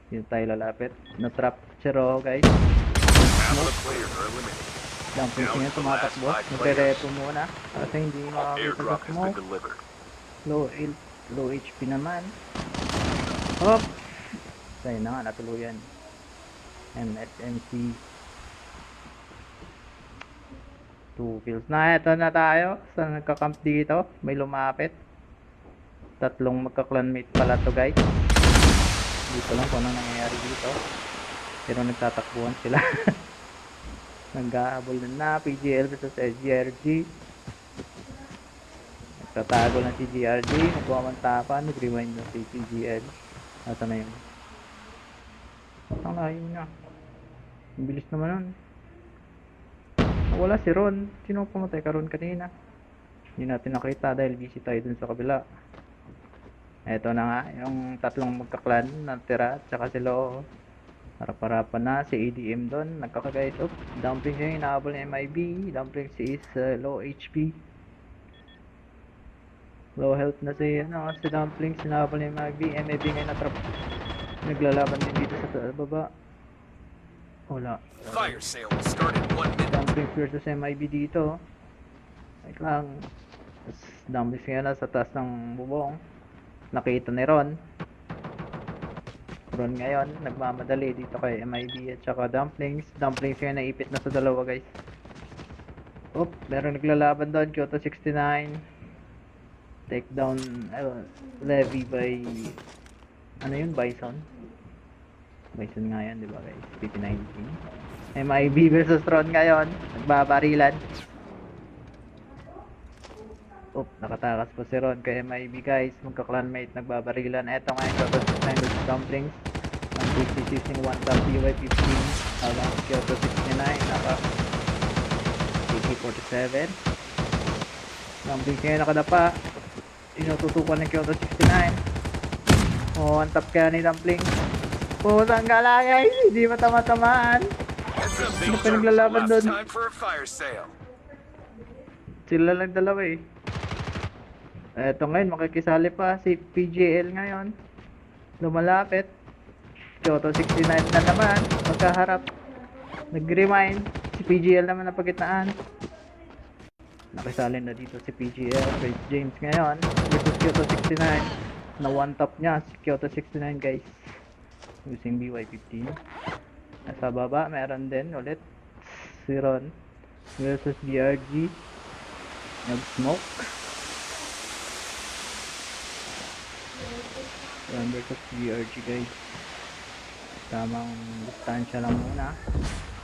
Dito tayo lalapit. Na-trap si Ro guys. Half of the players are eliminated. Dumplings niya tumatakbo. Nagre-repo muna. Kasi hindi makakita sa Airdrop has been smoke. delivered. Low HP naman. Hop! Kaya na nga, natuluyan. MSMC 2 kills na. Ito na tayo sa nagka-camp dito. May lumapit. Tatlong magka-clanmate pala to guys. Dito lang kung ano nangyayari dito. Pero nagtatakbuhan sila. Nag-aabol na PGL versus SGRG. Nagtatago lang si GRG. Nagwamantapan. Nag-rewind na si PGL. Ito na yun. Ang layo niya. Ang bilis naman nun. Wala si Ron. Sino pumatay ka Ron kanina? Hindi natin nakita dahil busy tayo dun sa kabila. Eto na nga, yung tatlong magkaklan na tira, tsaka si Lo. Harap-harapan na si ADM dun. Nagkakagayt. Oops, Dumplings yung inaabol ng MIB. Dumplings is low HP. Low health na si Dumplings. Inaabol ng MIB. MIB ngayon natrap. Naglalaban din dito sa baba. Wala. Fire sale will start in 1 minute. Dumplings versus MIB dito. Wait lang. Dumplings nga na sa taas ng bubong. Nakita ni Ron. Ron ngayon, nagmamadali dito kay MIB at saka Dumplings. Dumplings nga naipit na sa dalawa guys. Oop, meron naglalaban doon. Kyoto 69. Takedown levy by ano yun, Bison. Bison nga yan, di ba guys? PP19. MIB versus Tron ngayon. Nagbabarilan. Oop, nakatakas po si Ron kay MIB guys. Magka-clanmate, nagbabarilan. Eto nga yung Kyoto 69 with dumplings. Ang quickly using 1 tap PY15. Habang Kyoto 69, naka AK-47. Dumplings ngayon nakadapa. Tinututukan ng Kyoto 69. Oh, 1 tap kaya ni dumplings. Pusang galangay, hindi matama-tamaan. Heads up, Big Ano pa Turtle. naglalaban Last doon? time for a fire sale. Sila lang dalawa eh. Eto ngayon, makikisali pa si PGL ngayon. Lumalapit. Kyoto 69 na naman. Magkaharap. Nag-remind. Si PGL naman na pagitnaan. Nakisali na dito si PGL. Chris James ngayon. Versus Kyoto 69. Na one top niya si Kyoto 69 guys. Using BY15. Nasa baba, meron din ulit si Ron versus BRG. Nag-smoke. Ron versus BRG guys. Tamang distansya lang muna.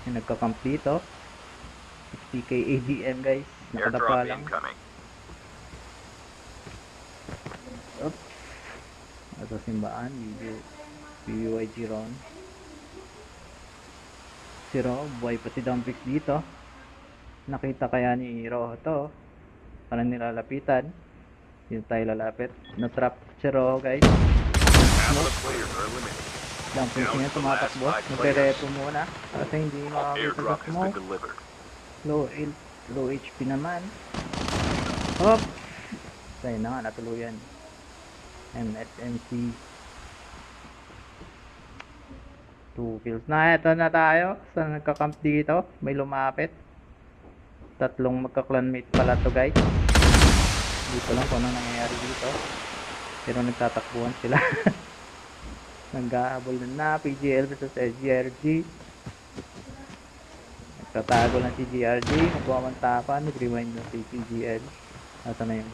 Yung nagka-camp dito. 60k ADM guys. Nakadapa Airdrop lang. incoming. Oops. Ito simbaan. PUIG Ron. Si Ro, buhay pa si Dumplings dito. Nakita kaya ni Ro to. Parang nilalapitan. Yun tayo lalapit. Na-trap si Ro, guys. Half of the players are eliminated. Dumplings Down niya to the last tumatakbo. 5 Nagre-repo muna. Kasi hindi makakita sa Airdrop has been smoke. delivered. Low HP naman. Hop! Tayo na nga, natuluyan. MSMC. 2 kills na. Ito na tayo. Sa nagka-camp dito. May lumapit. Tatlong magka-clanmate pala to, guys. Dito lang kung ano nangyayari dito. Pero nagtatakbuhan sila. Nag-aabol na PGL versus SGRG. Nagtatago lang si GRG. Nagwamantapan. Nag-rewind na si PGL. Asa na yun?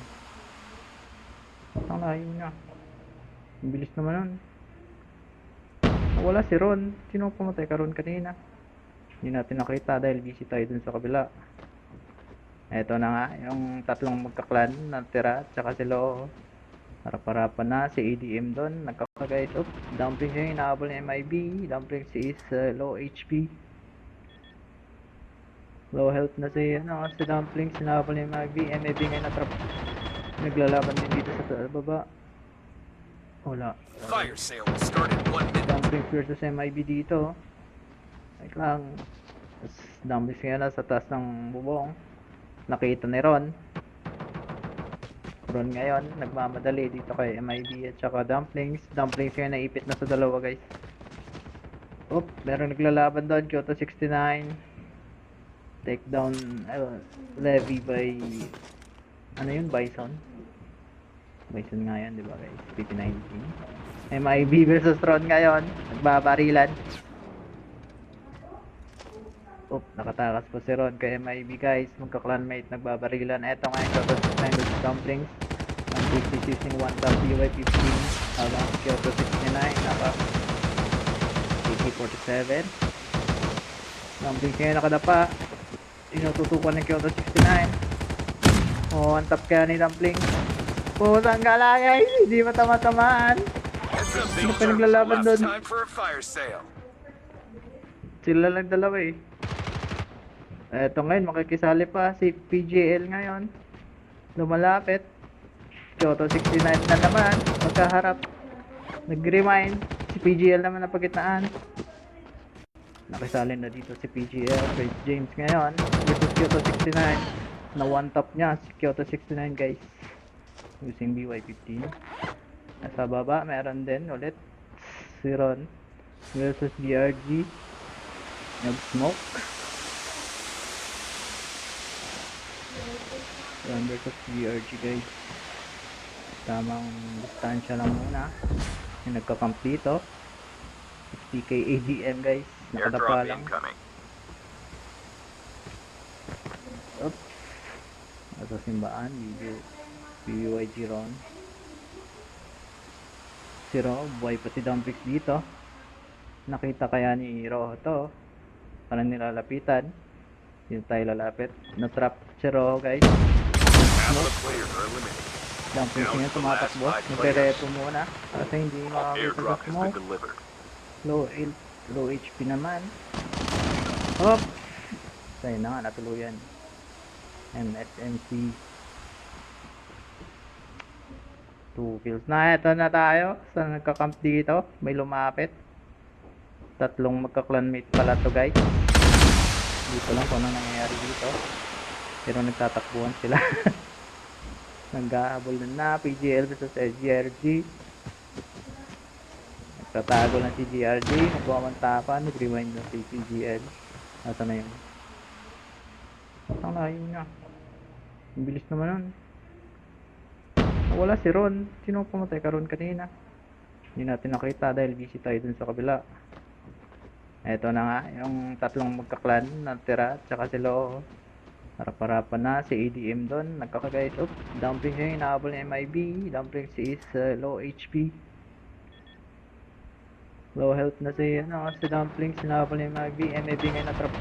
Ang layo niya. Ang bilis naman nun. Wala si Ron. Sino pumatay ka Ron kanina? Hindi natin nakita dahil busy tayo dun sa kabila. Eto na nga, yung tatlong magkaklan na tira, tsaka si Lo. Harap-harapan na, si ADM dun. Nagkakagayt up. Dumplings yung inaabol ng MIB. Dumplings is low HP. Low health na si Dumplings. Inaabol ng MIB. MIB ngayon natrap. Naglalaban din dito sa baba. Wala. Fire sale will start in 1 minute. Dumplings versus MIB dito. Wait lang. Dumplings ngayon nasa taas ng bubong. Nakita ni Ron. Ron ngayon, nagmamadali dito kay MIB at saka Dumplings. Dumplings ngayon naipit na sa dalawa, guys. Oop, meron naglalaban doon. Kyoto 69. Takedown levy by ano yun? Bison. Bison nga yan, di ba guys? PP19. MIB versus Ron ngayon. Nagbabarilan. Oop, nakatakas po si Ron kay MIB guys. Magka-clanmate, nagbabarilan. Eto nga yung Kyoto 69 versus Dumplings. Ang 50 using 1 top PY15. Habang Kyoto 69, naka AK-47. Dumplings ngayon nakadapa. Inututukan ng Kyoto 69. Oh, ang top kaya ni Dumplings. Pusang gala guys, hindi matama-tamaan. Heads up, Ano Big pa Turtle. naglalaban Last doon? time for a fire sale. Sila lang dalawa eh. Eto ngayon, makikisali pa si PGL ngayon. Lumalapit. Kyoto 69 na naman. Magkaharap. Nag-remind. Si PGL naman na pagitnaan. Nakisali na dito si PGL. Chris James ngayon. Versus Kyoto 69. Na one top niya si Kyoto 69 guys. Using BY15. Nasa baba, meron din ulit. Si Ron. Versus BRG. Nag-smoke. Ron versus BRG guys. Tamang distansya lang muna. Yung nagka-camp dito. PK ADM guys. Nakadapa Airdrop lang. incoming. Oops. Ito simbaan. Video. PUIG Ron. Si Ro, buhay pa si Dumplings dito. Nakita kaya ni Ro to. Parang nilalapitan. Yun tayo lalapit. Na-trap si Ro guys. Half of the players are eliminated. Dumplings niya tumatakbo. Nagre-repo muna. Kasi hindi makakita sa Airdrop has been smoke. delivered. Low HP naman. Hop! Tayo na nga, natuluyan. MSMC. 2 kills na. Ito na tayo. Sa nagka-camp dito. May lumapit. Tatlong magka-clanmate pala to guys. Dito lang kung ano nangyayari dito. Pero nagtatakbuhan sila. Nag-aabol na PGL versus SGRG. Nagtatago lang si GRG. Nagwamantapan. Nag-rewind na si PGL. Asa na yun? Ang layo niya. Ang bilis naman nun. Wala si Ron. Sino pumatay ka Ron kanina? Hindi natin nakita dahil busy tayo dun sa kabila. Eto na nga, yung tatlong magkaklan na tira, tsaka si Lo. Harap-harapan na, si ADM dun. Nagkakagayt up. Dumplings yung inaabol ng MIB. Dumplings is low HP. Low health na si Dumplings. Inaabol ng MIB. MIB ngayon natrap.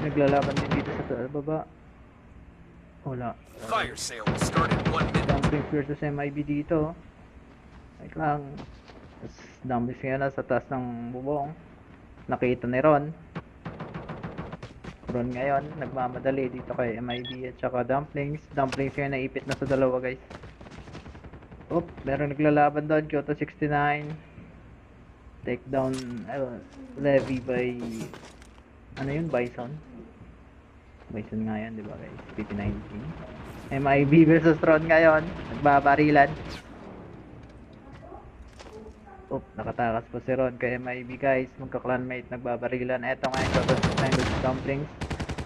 Naglalaban din dito sa baba. Wala. Fire sale will start in 1 minute. Dumplings versus MIB dito. Wait lang. Tapos dumplings ngayon nasa taas ng bubong. Nakita ni Ron. Ron ngayon, nagmamadali dito kay MIB at saka dumplings. Dumplings ngayon naipit na sa dalawa guys. Oop, meron naglalaban doon. Kyoto 69. Takedown levy by ano yun? Bison. Bison nga yan, di ba guys? PP19. MIB versus Ron ngayon. Nagbabarilan. Oop, nakatakas pa si Ron kay MIB guys. Magka-clanmate, nagbabarilan. Eto nga yung Kyoto 69 versus dumplings.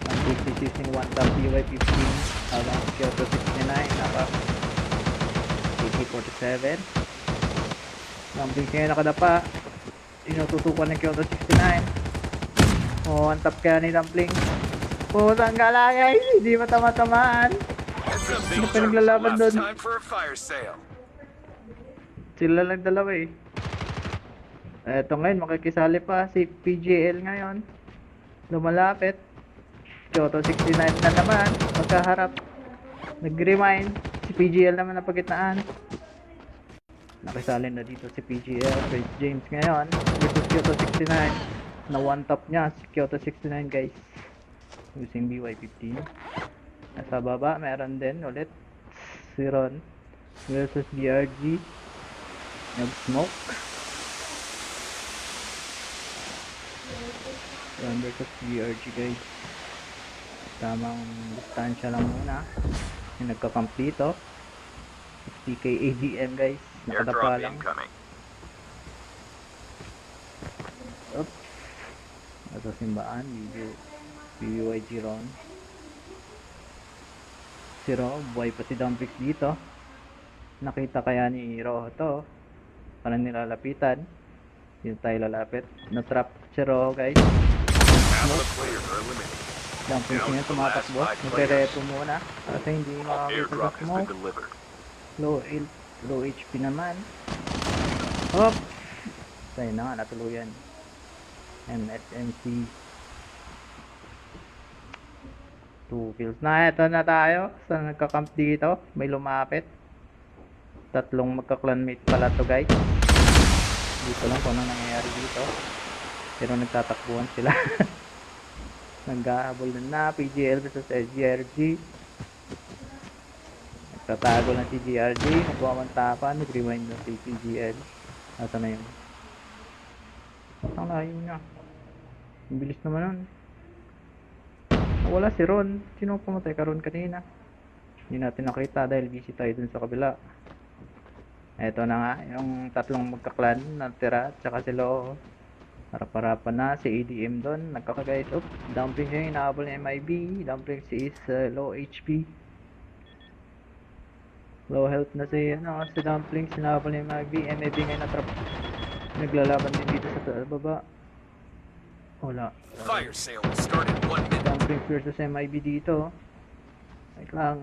Ang 50 using 1 top PY15. Habang Kyoto 69 naka AK-47. Dumplings ngayon nakadapa. Inututukan ng Kyoto 69. Oh, ang top kaya ni Dumplings. Putang galangay, hindi matama-tamaan. Heads up, Ano Big pa Jerk. naglalaban Last doon? time for a fire sale. Sila lang dalawa eh. Eto ngayon, makikisali pa si PGL ngayon. Lumalapit. Kyoto 69 na naman. Magkaharap. Nag-remind. Si PGL naman na pagitnaan. Nakisali na dito si PGL. Chris James ngayon. Versus Kyoto 69. Na one top niya si Kyoto 69 guys. Using BY15. Nasa baba, meron din ulit si Ron versus BRG. Nag-smoke. Ron versus BRG guys. Tamang distansya lang muna. Yung nagka-camp dito. 50k ADM guys. Nakadapa Airdrop lang. incoming. Oops. Ito simbaan. BYG Ron. Si Ro, buhay pa si Dumplings dito. Nakita kaya ni Ro to. Parang nilalapitan. Dito tayo lalapit. Na-trap si Ro guys. Half of the players are eliminated. Dumplings niya tumatakbo. Nagre-repo muna. Kasi hindi makakita sa Airdrop has been smoke. delivered. Low HP naman. Hop! Sa'yo na nga, natuluyan. MSMC 2 kills na. Ito na tayo sa nagka-camp dito. May lumapit. Tatlong magka-clanmate pala to guys. Dito lang kung ano nangyayari dito. Pero nagtatakbuhan sila. Naghahabol na PGL versus SGRG. Nagtatago lang si GRG. Nagwamantapan. Nag-rewind na si PGL. Asa na yun? Ang layo niya. Ang bilis naman nun. Wala si Ron. Sino pumatay ka Ron kanina? Hindi natin nakita dahil busy tayo dun sa kabila. Eto na nga, yung tatlong magkaklan na tira, tsaka si Lo. Harap-harapan na si ADM dun. Nagkakagayit. Oop, Dumplings yung inaabol ni MIB. Dumplings is low HP. Low health na si Dumplings. Inaabol ni MIB. MIB ngayon natrap. Naglalaban din dito sa baba. Wala. Fire sale will start in 1 minute. Dumplings versus MIB dito. Wait lang.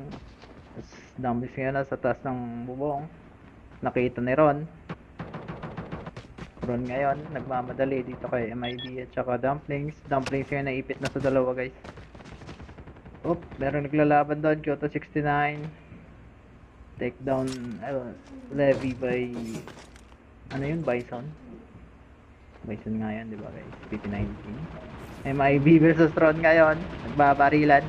Tapos Dumplings ngayon nasa taas ng bubong. Nakita ni Ron. Ron ngayon, nagmamadali dito kay MIB at saka Dumplings. Dumplings ngayon naipit na sa dalawa guys. Oop, meron naglalaban doon. Kyoto 69. Takedown levy by ano yun? Bison. Bison nga yan, di ba guys? PP19. MIB versus Ron ngayon. Nagbabarilan.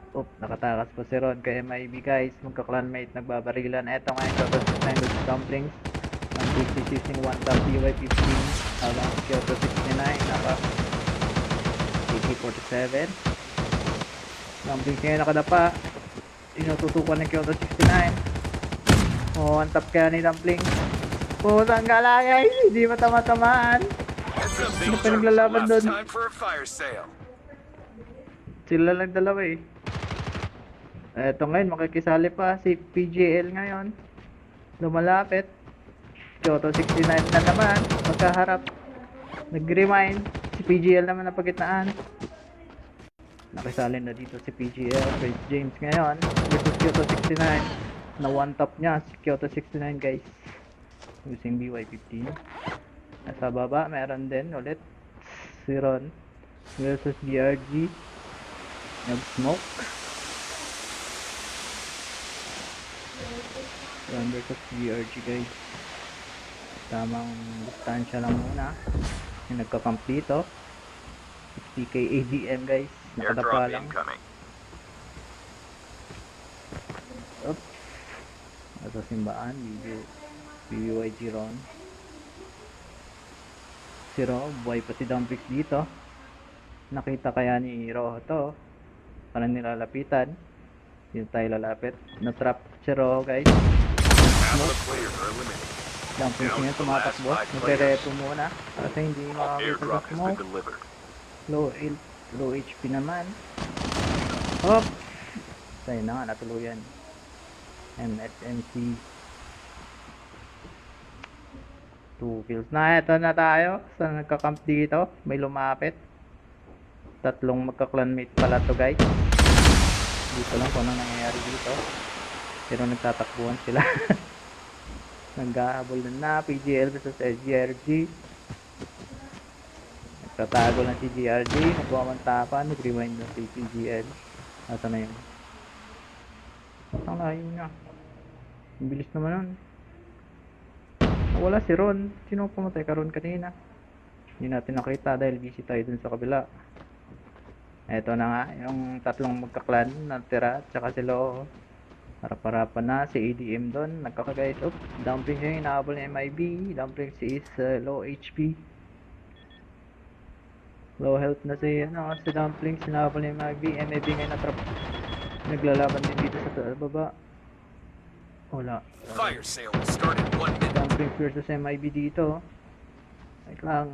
Oop, nakatakas pa si Ron kay MIB guys. Magka-clanmate, nagbabarilan. Eto nga yung Kyoto 69 versus Dumplings. Ang 50 using 1 top PY15. Habang Kyoto 69 naka AK-47. Dumplings ngayon nakadapa. Inututukan ng Kyoto 69. Oh, ang top kaya ni Dumplings. Putang galangay, hindi matama-tamaan. Heads up, Big Ano pa Jerk. naglalaban Last doon? time for a fire sale. Sila lang dalawa eh. Eto ngayon, makikisali pa si PGL ngayon. Lumalapit. Kyoto 69 na naman. Magkaharap. Nag-remind. Si PGL naman na pagitnaan. Nakisali na dito si PGL. Chris James ngayon. Versus Kyoto 69. Na one top niya si Kyoto 69 guys. Using BY15. Nasa baba, meron din ulit si Ron versus BRG. Nag-smoke. Ron versus GRG guys. Tamang distansya lang muna. Yung nagka-camp dito. 60k ADM guys. Nakadapa Airdrop lang. incoming. Oops. Ito simbaan. BBYG Ron. Si Ro, buhay pa si Dumplings dito. Nakita kaya ni Ro to. Parang nilalapitan. Dito tayo lalapit. Na-trap si Ro guys. Half of the players are eliminated. Dumplings Down niya to the last tumatakbo. 5 Nagre-repo muna. Kasi hindi makakita sa Airdrop has been smoke. delivered. Low HP naman. Hop! Tayo na nga, natuluyan. MSMC 2 kills na. Ito na tayo sa nagka-camp dito. May lumapit. Tatlong magka-clanmate pala to guys. Dito lang kung anong nangyayari dito. Pero nagtatakbuhan sila. Naghahabol na PGL versus SGRG. Nagtatago lang si GRG. Nagwamantapan. Nag-rewind na si PGL. Asa na yun? Ang layo niya. Ang bilis naman nun. Wala si Ron. Sino pumatay ka Ron kanina? Hindi natin nakita dahil busy tayo dun sa kabila. Eto na nga, yung tatlong magkaklan na tira, tsaka si Lo. Harap-harapan na, si ADM doon, nagkakagayos. Oops, Dumplings yung inaabol ng MIB. Dumplings is low HP. Low health na si Dumplings, inaabol ng MIB. MIB ngayon natrap. Naglalaban din dito sa baba. Wala. Fire sale will start in 1 minute. Dumplings versus MIB dito. Wait lang.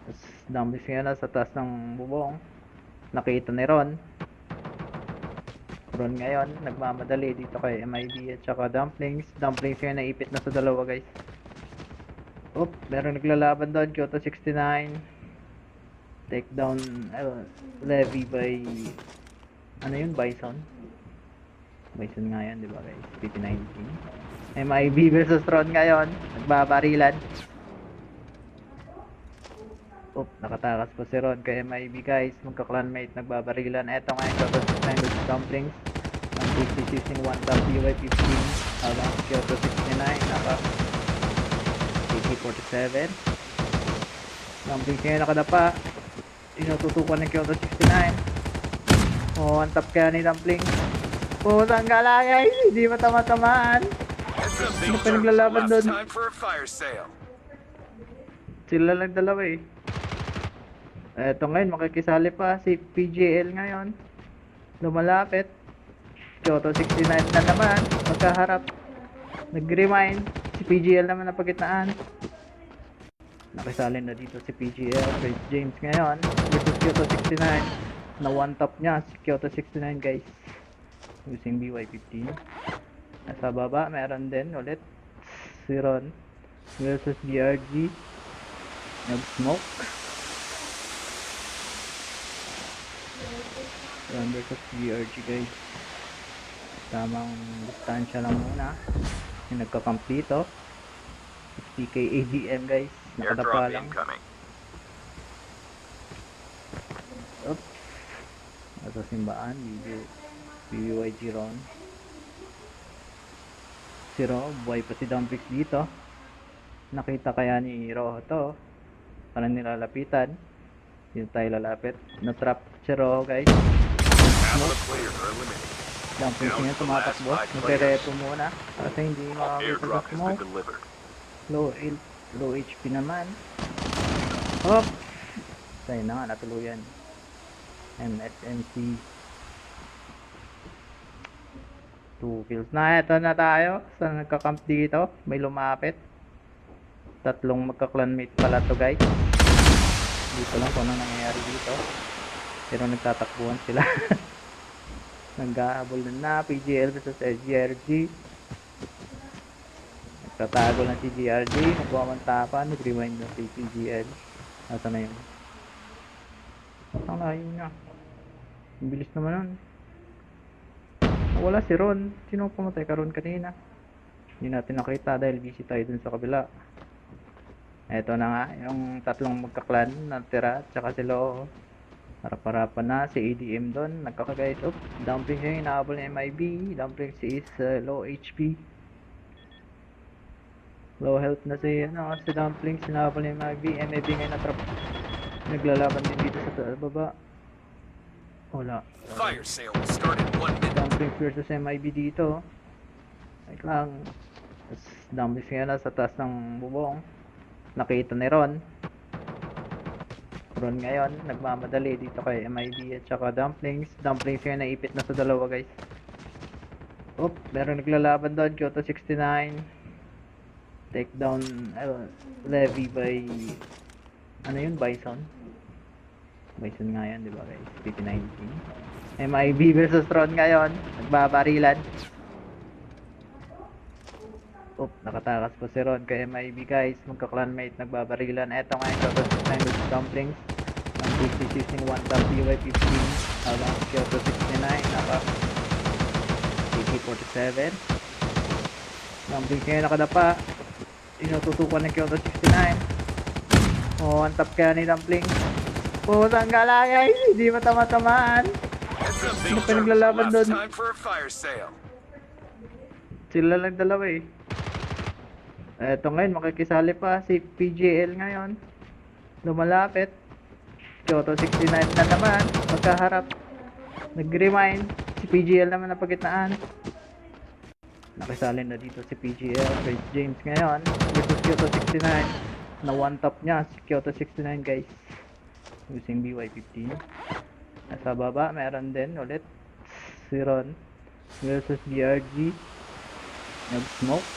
Tapos Dumplings ngayon nasa taas ng bubong. Nakita ni Ron. Ron ngayon, nagmamadali dito kay MIB at saka Dumplings. Dumplings ngayon naipit na sa dalawa guys. Oop, meron naglalaban doon. Kyoto 69. Takedown levy by ano yun? Bison. Bison nga yan, di ba guys? PP19. MIB versus Ron ngayon. Nagbabarilan. Oop, nakatakas po si Ron kay MIB guys. Magka-clanmate, nagbabarilan. Eto nga yung Kyoto 69 versus Dumplings. Ang 66 1 top PY15. Habang Kyoto 69 naka AK-47. Dumplings ngayon nakadapa. Inututukan ng Kyoto 69. Oh, ang top kaya ni Dumplings. Putang gala guys, hindi matama-tamaan. Heads up, Ano Big pa naglalaban Last doon? time for a fire sale. Sila lang dalawa eh. Eto ngayon, makikisali pa si PGL ngayon. Lumalapit. Kyoto 69 na naman. Magkaharap. Nag-remind. Si PGL naman na pagitnaan. Nakisali na dito si PGL. Chris James ngayon. Versus Kyoto 69. Na one top niya si Kyoto 69 guys. Using BY15. Nasa baba, meron din ulit. Si Ron. Versus BRG. Nag-smoke. Ron versus BRG guys. Tamang distansya lang muna. Yung nagka-camp dito. 60k ADM guys. Nakadapa Airdrop lang. incoming. Oops. Ito simbaan. BBYG Ron. Si Ro, buhay pa si Dumplings dito. Nakita kaya ni Ro to. Parang nilalapitan. Dito tayo lalapit. Na-trap si Ro guys. Half of the players are eliminated. Dumplings Down niya to the last tumatakbo. 5 Nagre-repo muna. Kasi hindi makakita sa Airdrop has been smoke. delivered. Low HP naman. Hop! Tayo na nga, natuluyan. MSMC 2 kills na. Ito na tayo sa nagka-camp dito. May lumapit. Tatlong magka-clanmate pala to guys. Dito lang kung anong nangyayari dito. Pero nagtatakbuhan sila. Naghahabol na PGL versus SGRG. Nagtatago lang si GRG. Nagwamantapan. Nag-rewind na si PGL. Asa na yun? Ang layo niya. Ang bilis naman nun. Wala si Ron. Sino pumatay ka Ron kanina? Hindi natin nakita dahil busy tayo dun sa kabila. Eto na nga, yung tatlong magkaklan na tira, tsaka si Lo. Harap-harapan na, si ADM doon, nagkakagayos. Oops, Dumplings yung inaabol ng MIB. Dumplings is low HP. Low health na si Dumpling, sinabal niya yung MIB. MIB ngayon na-trap. Naglalaban din dito sa baba. Wala. Fire sale will start in 1 minute. Dumpling versus MIB dito. Wait lang. Tapos Dumpling ngayon nasa taas ng bubong. Nakita ni Ron. Ron ngayon, nagmamadali dito kay MIB at saka Dumplings. Dumplings ngayon naipit na sa dalawa guys. Oop, meron naglalaban doon. Kyoto 69. Takedown levy by ano yun? Bison. Bison nga yan, di ba guys? PP19. MIB versus Ron ngayon. Nagbabarilan. Oop, nakatakas po si Ron kay MIB guys. Magka-clanmate, nagbabarilan. Eto nga yung Kyoto 69 versus Dumplings. Dumplings is using 1 tap PY15. Habang Kyoto 69 naka AK-47. Dumplings ngayon nakadapa. Inututukan ng Kyoto 69. Oh, ang tap kaya ni Dumplings. Pusang galay, hindi matama-tamaan. Heads up, Sino Big pa Turtles. naglalaban Last doon? time for a fire sale. Sila lang dalawa eh. Eto ngayon, makikisali pa si PGL ngayon. Lumalapit. Kyoto 69 na naman. Magkaharap. Nag-remind. Si PGL naman na pagitnaan. Nakisali na dito si PGL. Chris James ngayon. Versus Kyoto 69. Na one top niya si Kyoto 69 guys. Using BY15. Nasa baba, meron din ulit. Si Ron. Versus BRG. Nag-smoke.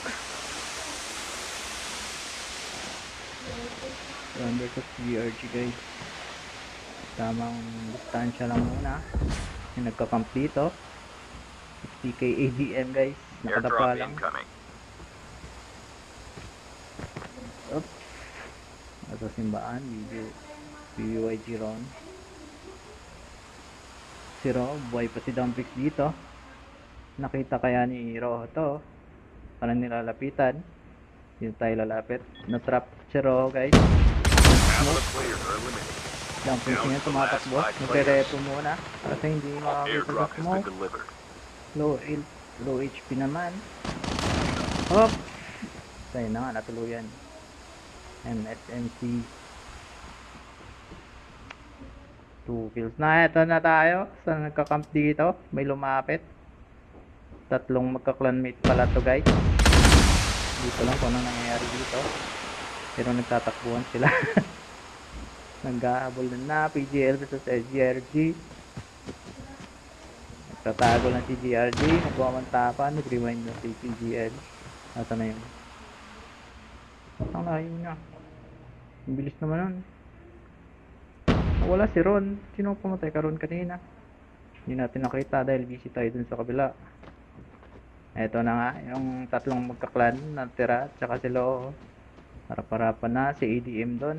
Ron versus BRG guys. Tamang distansya lang muna. Yung nagka-camp dito. 60k AGM guys. Nakadapa Airdrop lang. incoming. Oops. Nasa simbaan. BYG Ron. Si Ro. Buhay pa si Dumplings dito. Nakita kaya ni Ro to. Parang nilalapitan. Dito tayo lalapit. Na-trap si Ro guys. Half of the players are eliminated. Dumplings niya tumatakbo. Nagre-repo muna. Kasi hindi makakita sa Airdrop has been smoke. delivered. Low HP naman. Hop! Tayo na nga, natuluyan. MSMC. 2 kills na. Ito na tayo. Sa nagka-camp dito. May lumapit. Tatlong magka-clanmate pala to guys. Dito lang kung ano nangyayari dito. Pero nagtatakbuhan sila. Naghahabol na PGL versus SGRG. Nagtatago lang si GRG. Nagwamantapan. Nag-rewind na si PGL. Ito na yun. Ang layo niya. Ang bilis naman nun. Wala si Ron. Sino pumatay ka Ron kanina? Hindi natin nakita dahil busy tayo dun sa kabila. Eto na nga. Yung tatlong magka-clan na tira. Tsaka si Lo. Harap-harapan na. Si ADM dun.